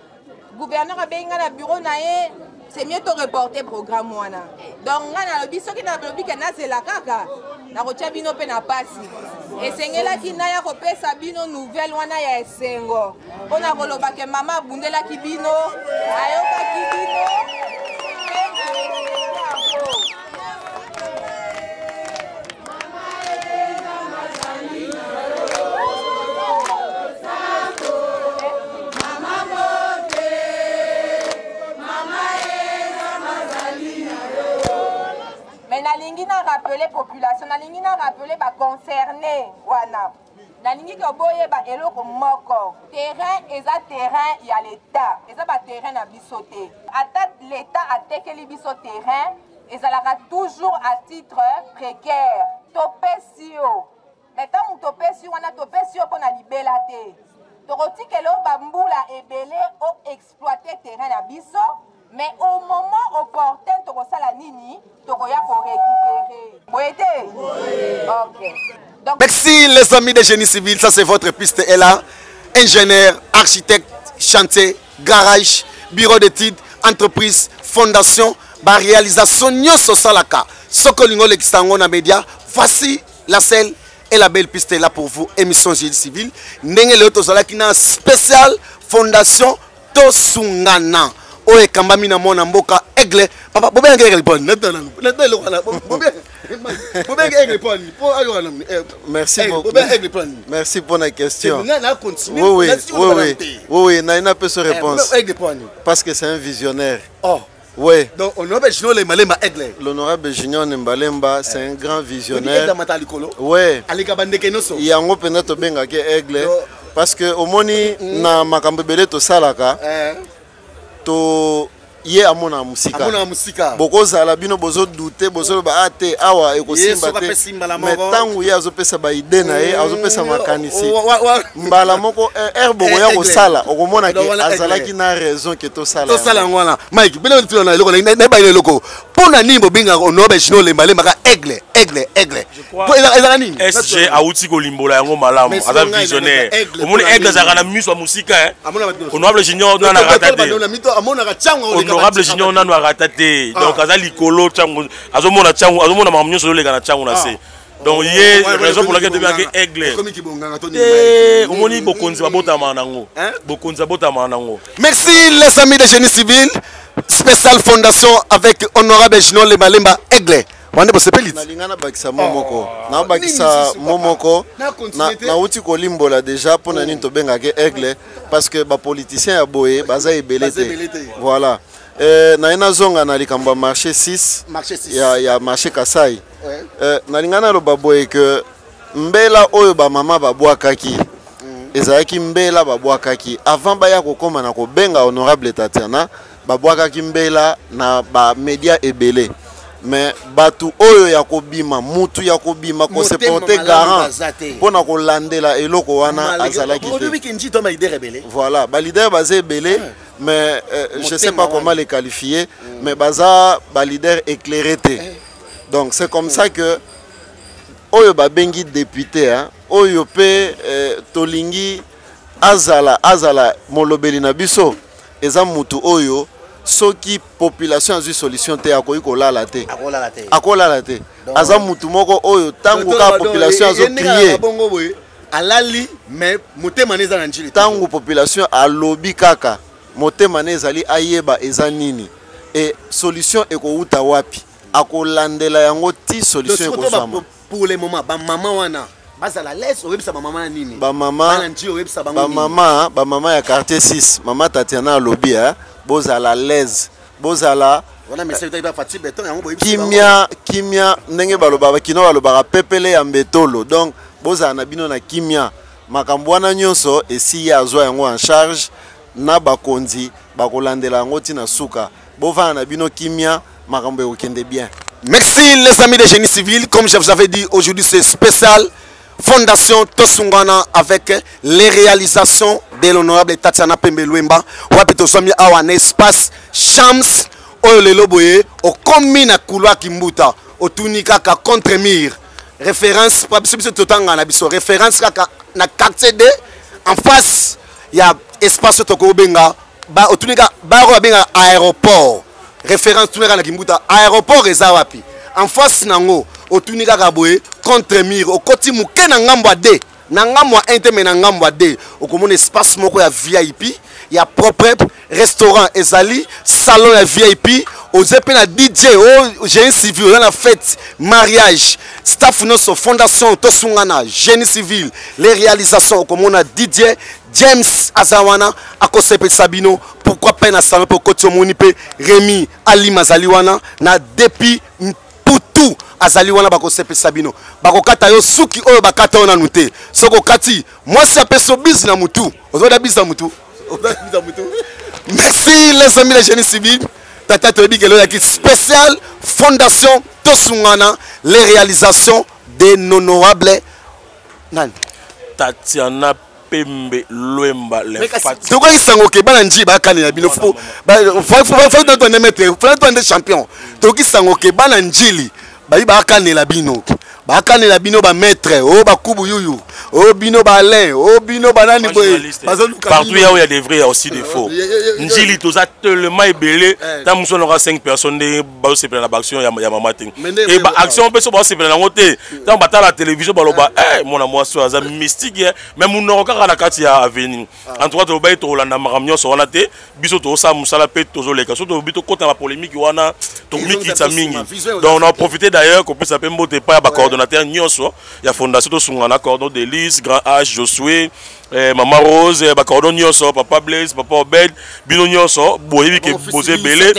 gouverneur a benga na bureau na ye c'est mieux de reporter programme wana donc nga na lobi soki na lobi ke na zela kaka na kotia bino pe na pasi esengelaki na ya kopesa bino nouvelle wana ya esengo mpona koloba ke mama abundelaki bino ayokaki bino nalingi na rappeler population nalingi na rappeler ba concerné wana nalingi ko boye ba eloko moko terrain eza terrain ya l'état eza ba terrain na biso te ata l'état atekeli biso terrain ezalaka toujours à titre précaire topesi yo maintenant topesi wana topesi yo pona libela te tokotikelo bambula ebele o exploiter terrain na biso. Mais au moment opportun, tu vas la nini, tu vas récupérer. Oui. Ok. Merci les amis de génie civil, ça c'est votre piste est là. Ingénieur, architecte, chantier, garage, bureau d'études, entreprise, fondation, réalisation, nyonso salaka. Sokolingo l'extango na média, voici la selle et la belle piste est là pour vous, émission génie civil. Ndenge le tozala qui na spécial fondation Tosungana. Oye kambami na mona mboka aigle. Papa, bobe ngeke répondre. Merci pour la question. Oui, Naina peut se répondre. Parce que c'est un visionnaire. Oh. Oui. Donc, l'honorable Junior Nembalemba aigle. L'honorable Junior Nembalemba, c'est un grand visionnaire. Oui. Il y a un peu de benga qui est aigle. Parce que au moni na makambebele to salaka. To ye amona musika boko zala bino bozo douter bozo ba ate awa ekosimba te mais tangu ye azopesa ba idée na ye azopesa makanisi mbala moko boko ya kosala okomona ke azalaki na raison ke to sala ngwana Mike bino tilo na eloko na ba ile loko pona nimbo binga onobe Junior Nembalemba ka aigle po ezala nini SG auti ko limbola yango malamu aza visionnaire omoni aigle zaka na miso musika honorable Junior na ratate honorable Junior nanu ratate donc aza likolo changu azomona changu azomona mamunyo solo leka na changu na se donc ye raison pour laquelle devient aigle omoni bokonzi babota manango bokonzi babota manango. Merci les amis de génie civil, spéciale fondation avec honorable Junior Nembalemba aigle. Wande bosepeli nalingana bakisa momoko na bakisa momoko na uti ko limbola déjà pour nani to benga ke aigle parce que ba politicien ya boye baza ebelete voilà na ina zonga na likamba marché 6 ya marché Kasai nalingana lo baboye que mbela oyo ba mama babwakaki ezalaki mbela babwakaki avant baya kokoma na ko benga honorable Tatiana babwakaki mbela na ba média ebele. Mais batu oyo ya kobima mutu ya kobima ko se porter garant pona ko landela eloko wana azalaki te. Voilà, ba leader bazé belé mais je sais pas comment les qualifier mais baza ba leader éclairé te. Donc c'est comme ça que oyo ba bengi député hein oyo pe tolingi azala molobeli na biso eza mutu oyo soki population a une solution te akoyi kolala te akolala te aza mutu moko oyo tangu ka population azo crier alali mais motema neza na njili tangu population alobi kaka motema nezali ayeba eza nini et solution ekouta wapi akolandela yango ti solution ekozama pour le moment ba mama wana bazala laisse oyebisa ba mama nini ba mama ya quartier 6 mama Tatiana alobi bozala l'aise bozala kimia ndenge baloba kino baloba pepele ya mbetolo donc bozala na bino na kimia makambo wana nyonso esi ya azwa yango en charge na bakonzi bakolandela yango tina suka bovana na bino kimia makambo ekokende bien. Merci les amis de génie civil, comme je vous avais dit aujourd'hui c'est spécial Fondation Tosungana avec les réalisations de l'honorable Tatiana Pembeluemba. Wapito somi awa un espace Shams Olelo boye au commune couloir Kimbuta au tunika ka contre mur. Référence pour absolument totanga na biso référence ka na quartier D en face il y a espace toko benga ba au tunika baro benga aéroport. Référence tunika na Kimbuta aéroport ezawapi. En face nango otunika kaboye contre mur okoti muke na ngambo de na ngambo inteme na ngambo de okomona espace moko ya VIP ya propre restaurant ezali salon ya VIP ozepe na DJ génie civil na fête mariage staff noso fondation Tosungana génie civil les réalisations okomona DJ James Azawana akosepe Sabino pourquoi pas na salon pour koti omonipe Rémi Ali Mazaliwana na depuis tout azali wana bakosepe Sabino bakokata yo suki oyo bakata ona nute soko kati moi si apeso biz na mutu ozoda biz na mutu merci les amis de génie civil tata to bikelo ya spécial fondation Tosungana les réalisations de l'honorable Tatiana Pembeluemba les fat to ko isango ke bana nji ba kane ya bino fo faut donner maître faut donner champion to ko isango ke bana njili ba kane la bino bakane la bino ba maître o ba kubu yuyu o bino ba Alain o bino banani boy partout il y a des vrais, il y a aussi des faux. Njili tous a tellement ébélé tant nous on aura 5 personnes de ba se prendre la action ya mama ting et ba action on peut se ba se prendre la côté tant ba la télévision ba loba mon amour so za mystique même mon okaka na kati ya avenir en tout cas to ba to landa maramnyo so wana te biso to sa musala pe to zo leka so to bito kota la polémique wana to miki ta mingi donc on a profité d'ailleurs qu'on puisse appeler mbote pa ba coordonnateur nyonso ya fondation to sungana cordon de Lise Grand H Josué Maman Rose ba cordon nyonso papa Blaise papa Obed bino nyonso boyebi ke bosé belé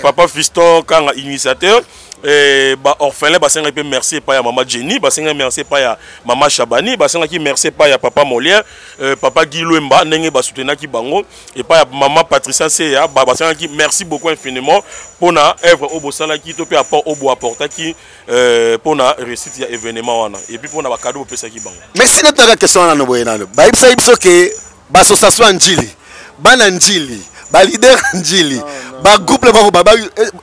papa Fiston kanga initiateur ba orphelin ba senga pe merci pa ya maman Jenny ba senga merci pa ya maman Chabani ba senga ki merci pa ya papa Molière papa Guy Louemba ndenge ba soutenir ki bango et pa ya maman Patricia Seya ba senga ki merci beaucoup infiniment pour na œuvre obo sala ki to pe apport obo apporta ki pour na réussite ya événement wana et puis pour na ba cadeau pesa ki bango. Merci notre question na no boyenalo ba ibsa ibso ke ba association Njili bana Njili ba leader Njili ba groupe le ba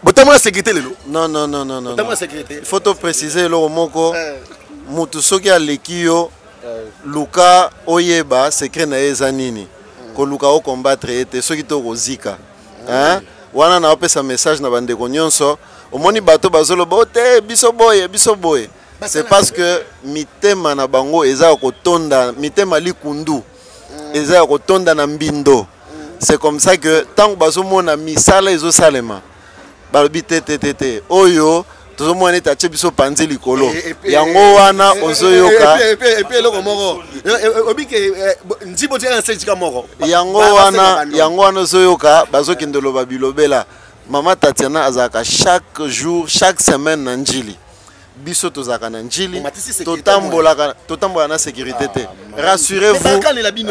botamona sécurité lelo non botamona sécurité il faut te préciser lo moko mutu soki aleki yo luka oyeba secret na eza nini ko luka o combattre ete soki to kozika hein wana na opesa message na bande ko nyonso omoni bato bazolo bote biso boye c'est parce que mitema na bango eza ko tonda mitema likundu eza ko tonda na mbindo. C'est comme ça que tant que bazomona misala ezo salema balobi tete oyo tozomona eta chebiso panzi likolo yango wana ozoyoka et puis loko moko obike nzibo tia nsejika moko yango wana ozoyoka bazokendelo babilobela mama Tatiana azaka chaque jour chaque semaine na Njili biso tozaka na Njili totambola na sécurité te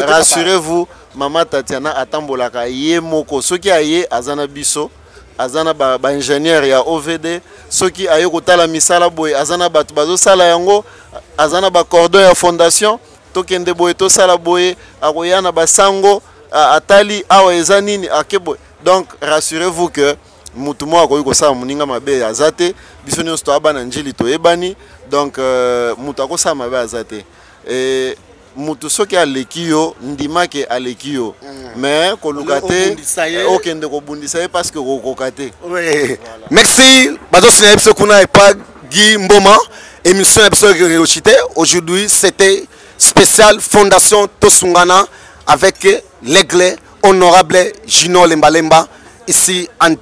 rassurez-vous Mama Tatiana atambolaka ye moko soki aye azana biso azana ba ingénieur ya OVD soki aye kotala misala boy azana batu bazo sala yango azana ba cordon ya fondation tokende boy to sala boy akoyana basango atali awa ezanini akebo donc rassurez-vous que mutu mo akoyi kosala muninga mabe azate biso nyonso to abana Njili to ebani donc mutu akosala mabe azate et mutu soki aleki yo ndimake aleki yo mais koluka te okende kobundisa ye parce que kokoka te. Merci bazo sina biso kuna epa Guy Mboma émission episode Réussite. Aujourd'hui c'était spécial Fondation Tosungana avec l'aigle honorable Gino Lembalemba ici en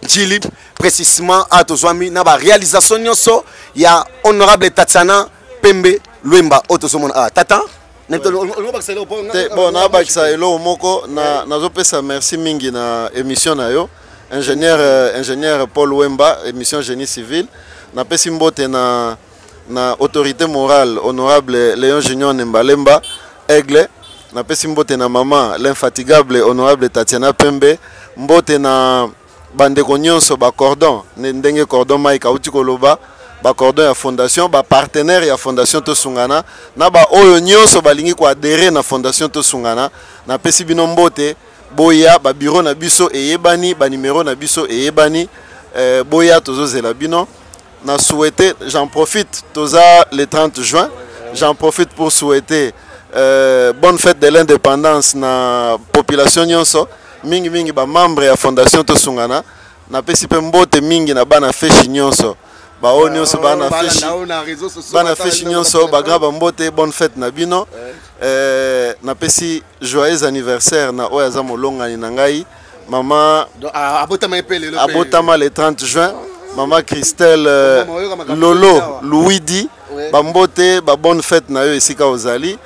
Njili précisément à Tozwami na ba réalisation nyonso ya honorable Tatiana Pembe Luemba Otosomona Tata bon na bakisa elo moko na zopesa merci mingi na émission na yo ingénieur Paul Wemba émission génie civil na pesi mbote na autorité morale honorable Léon Junior Nembalemba Aigle na pesi mbote na maman l'infatigable honorable Tatiana Pembe mbote na bandeko nyonso ba cordon ndenge cordon Mike auti koloba ba cordon ya fondation ba partenaire ya fondation Tosungana na ba oyo nyonso balingi ko adhérer na fondation Tosungana na pesi bino mbote boya ba bureau na biso eyebani ba numéro na biso eyebani boya tozozela bino na souhaiter j'en profite toza le 30 juin j'en profite pour souhaiter bonne fête de l'indépendance na population nyonso mingi ba membre ya fondation Tosungana na pesi pe mbote mingi na bana feshi nyonso bao nyonso bana feshi nyonso bagraba mbote bonne fête na bino na pesi joyeux anniversaire na oya za molongani na ngai mama abotama le 30 juin mama Christelle Lolo Louidi bambote ba bonne fête na yo esika ozali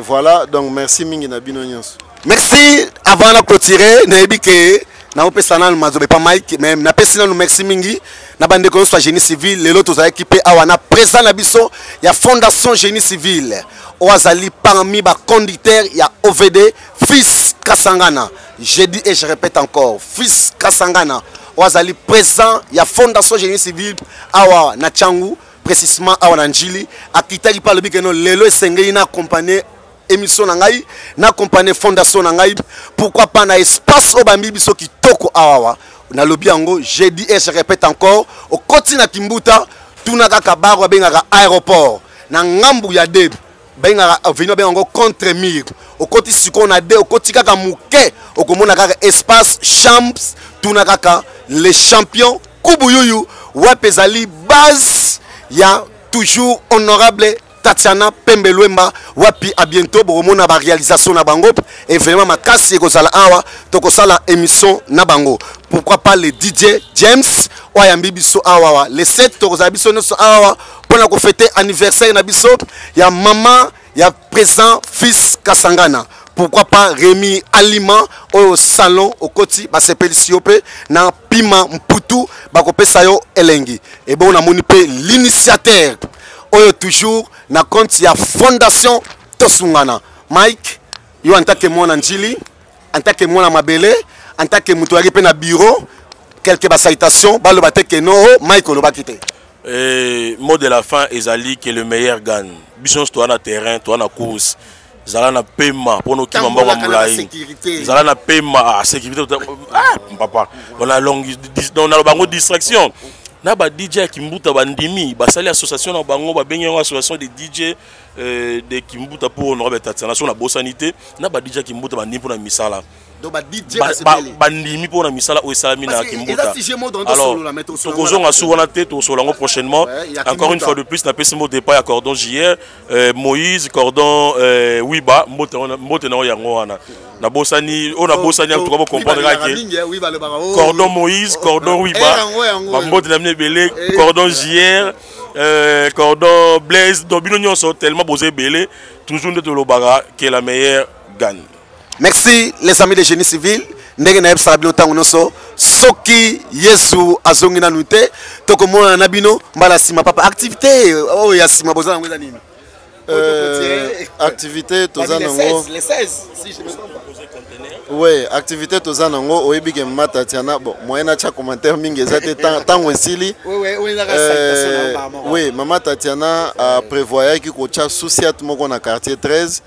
voilà donc merci mingi na bino nyonso. Merci avant la clôturer nayebi ke na opesana no mazobe pa Mike même na pesina no merci mingi na bande ko so génie civil lelo toza équipé awana présent na biso ya fondation génie civil oazali parmi ba conducteur ya OVD fils Kasangana je dis et je répète encore fils Kasangana oazali présent ya fondation génie civil awa na Tchangu précisément awa na Njili akitaki pa lobi keno lelo esengeli na accompagner émission na ngai na compagnie fondation na ngai pourquoi pas na espace au bambi biso kitoko awa na lobi yango j'ai dit et je répète encore au continent Kimbuta tunaka kabaro bengaka aéroport na ngambu ya deb bengaka venir bengo contre mur okoti siko na de okoti kaka muke okomona kaka espace champs tunaka les champions kubuyuyu wapezali base ya toujours honorable Tatiana Pembelwemba wapi à bientôt bomona ba réalisation na bango et vraiment makasi ekozala awa tokosala émission na bango. Pourquoi pas le DJ James oyambi biso awa les 7 tokozala biso noso awa pona ko fêter anniversaire na biso ya maman ya présent fils Kasangana. Pourquoi pas Rémi Aliment au salon au koti ba sepeli siope na pima mputu ba kopesa yo elengi et bon on a moni pe l'initiateur oyo toujours na compte ya fondation Tosungana. Mike yo en tant que mon Anjili en tant que mon Mabele en tant que mutuari pe na bureau quelques salutations ba le batte que no Mike lo bakite. Mot de la fin ezali que le meilleur gagne. Biso toi na terrain toi na course. Zala na paiement pour nos qui m'ont moulai. Zala na paiement à sécurité. Ah papa on a longue on a le bango distraction. Na ba DJ Kimbuta bandimi basali association na bango ba benye association de DJ de Kimbuta pour honorer Tatiana na bosanité na ba DJ Kimbuta bandimi pour na misala donc ba DJ bandimi pour na misala o salami na Kimbuta alors tokozonga souvent tête au solango prochainement encore une fois de plus na pesi mot départ à cordon JR Moïse cordon Wiba mote na yango wana na bosani on a bosani en tout cas comprendre que cordon Moïse cordon Wiba mote na belé cordon JR cordon Blaise Dobino sont tellement posé belé toujours de l'Obaga qui est la meilleure gagne. Merci les amis de génie civil. Ndenge na yebsa bino tango noso soki Yesu azongi na nute tokomona na bino mbala sima papa activité oh ya sima bozana ngeza nini activité tozana ngo les 16 si je me trompe. Oui, activité tozana ngo oyebi ke mama Tatiana bon moyena cha commentaire mingi ezate tango esili. Oui, maman Tatiana a prévoyé ki ko cha souciat moko na quartier 13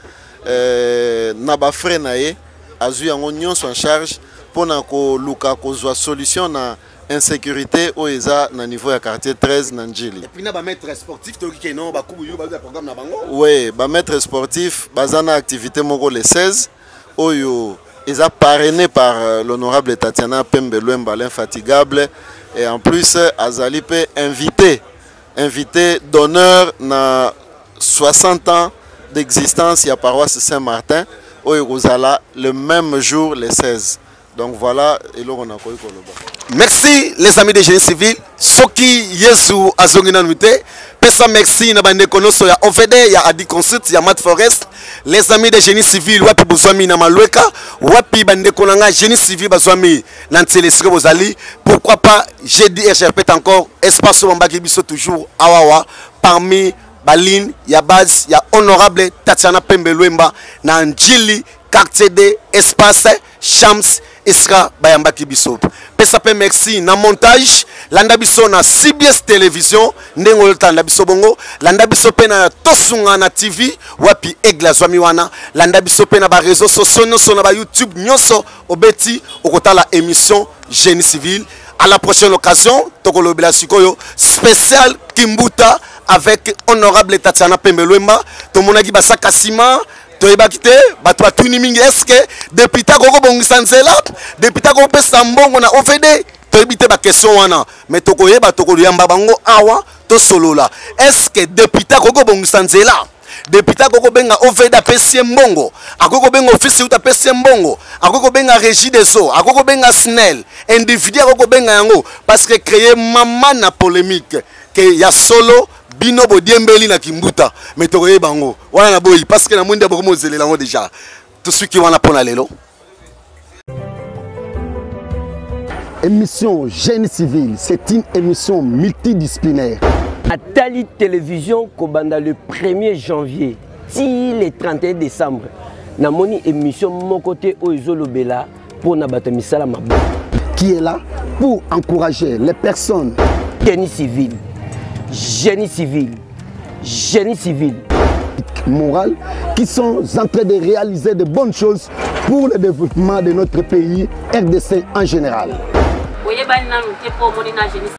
na ba frère na ye azu yango nyonso en charge pona ko luka ko zwa solution na insécurité au eza na niveau ya quartier 13 na Njili. Et puis na ba maître sportif to ki non ba kubuyu ba programme na bango. Oui, ba maître sportif bazana activité moko le 16 oyo eza parrainé par l'honorable Tatiana Pembelwemba l'infatigable et en plus azali pe invité d'honneur na 60 ans d'existence ya paroisse Saint-Martin au Yeruzala le même jour le 16. Donc voilà et là on a koyi koloba. Merci les amis de génie civil. Soki Yesu azongina nuité. Pesa merci na bande konoso ya OVD ya Adi Consult ya Mat Forest. Les amis de génie civil wapi bozwami na Malweka, wapi bande konanga génie civil bazwami na Ntelesiko bozali. Pourquoi pas j'ai dit et je répète encore espace Mambaki biso toujours awawa parmi Baline, ya base, ya honorable Tatiana Pembelwemba na Njili, quartier de espace, Shams, Isra, Bayambaki Biso. Pesa pe merci na montage, landa biso na CBS télévision, ndengo landa biso bongo, landa biso pe na Tosungana TV, wapi egla zwami wana, landa biso pe na ba réseaux sociaux nyonso na ba YouTube nyonso obeti okotala émission Génie civil. À la prochaine occasion, Tokolobela Sikoyo spécial Kimbuta avec honorable Tatiana Pembelwemba, Tomonaki Basaka Sima, Toyebakite, Batwa Tunimingi, est-ce que depuis ta Koko Bongisanzela, depuis ta Koko Sambongo na OVD, Toyebite ba question wana, mais Tokoyeba Tokoyamba Bango Awa, to solo là. Est-ce que depuis ta Koko Bongisanzela, depuis ta Koko Benga OVD apesi mbongo, akoko benga office uta apesi mbongo, akoko benga régie des eaux, akoko benga SNEL, individu akoko benga yango, parce que créer maman na polémique, que ya solo bino bodiembeli na Kimbuta mais tokoye bango wana na boyi parce que na monde boko mozele lango déjà tout ce qui wana pona lelo émission Génie civil c'est une émission multidisciplinaire à Tali Télévision kobanda le 1er janvier ti le 31 décembre na moni émission mon côté Oizolobela pour na bato misala mabo qui est là pour encourager les personnes génie civil génie civil, génie civil, moral, qui sont en train de réaliser de bonnes choses pour le développement de notre pays, RDC en général.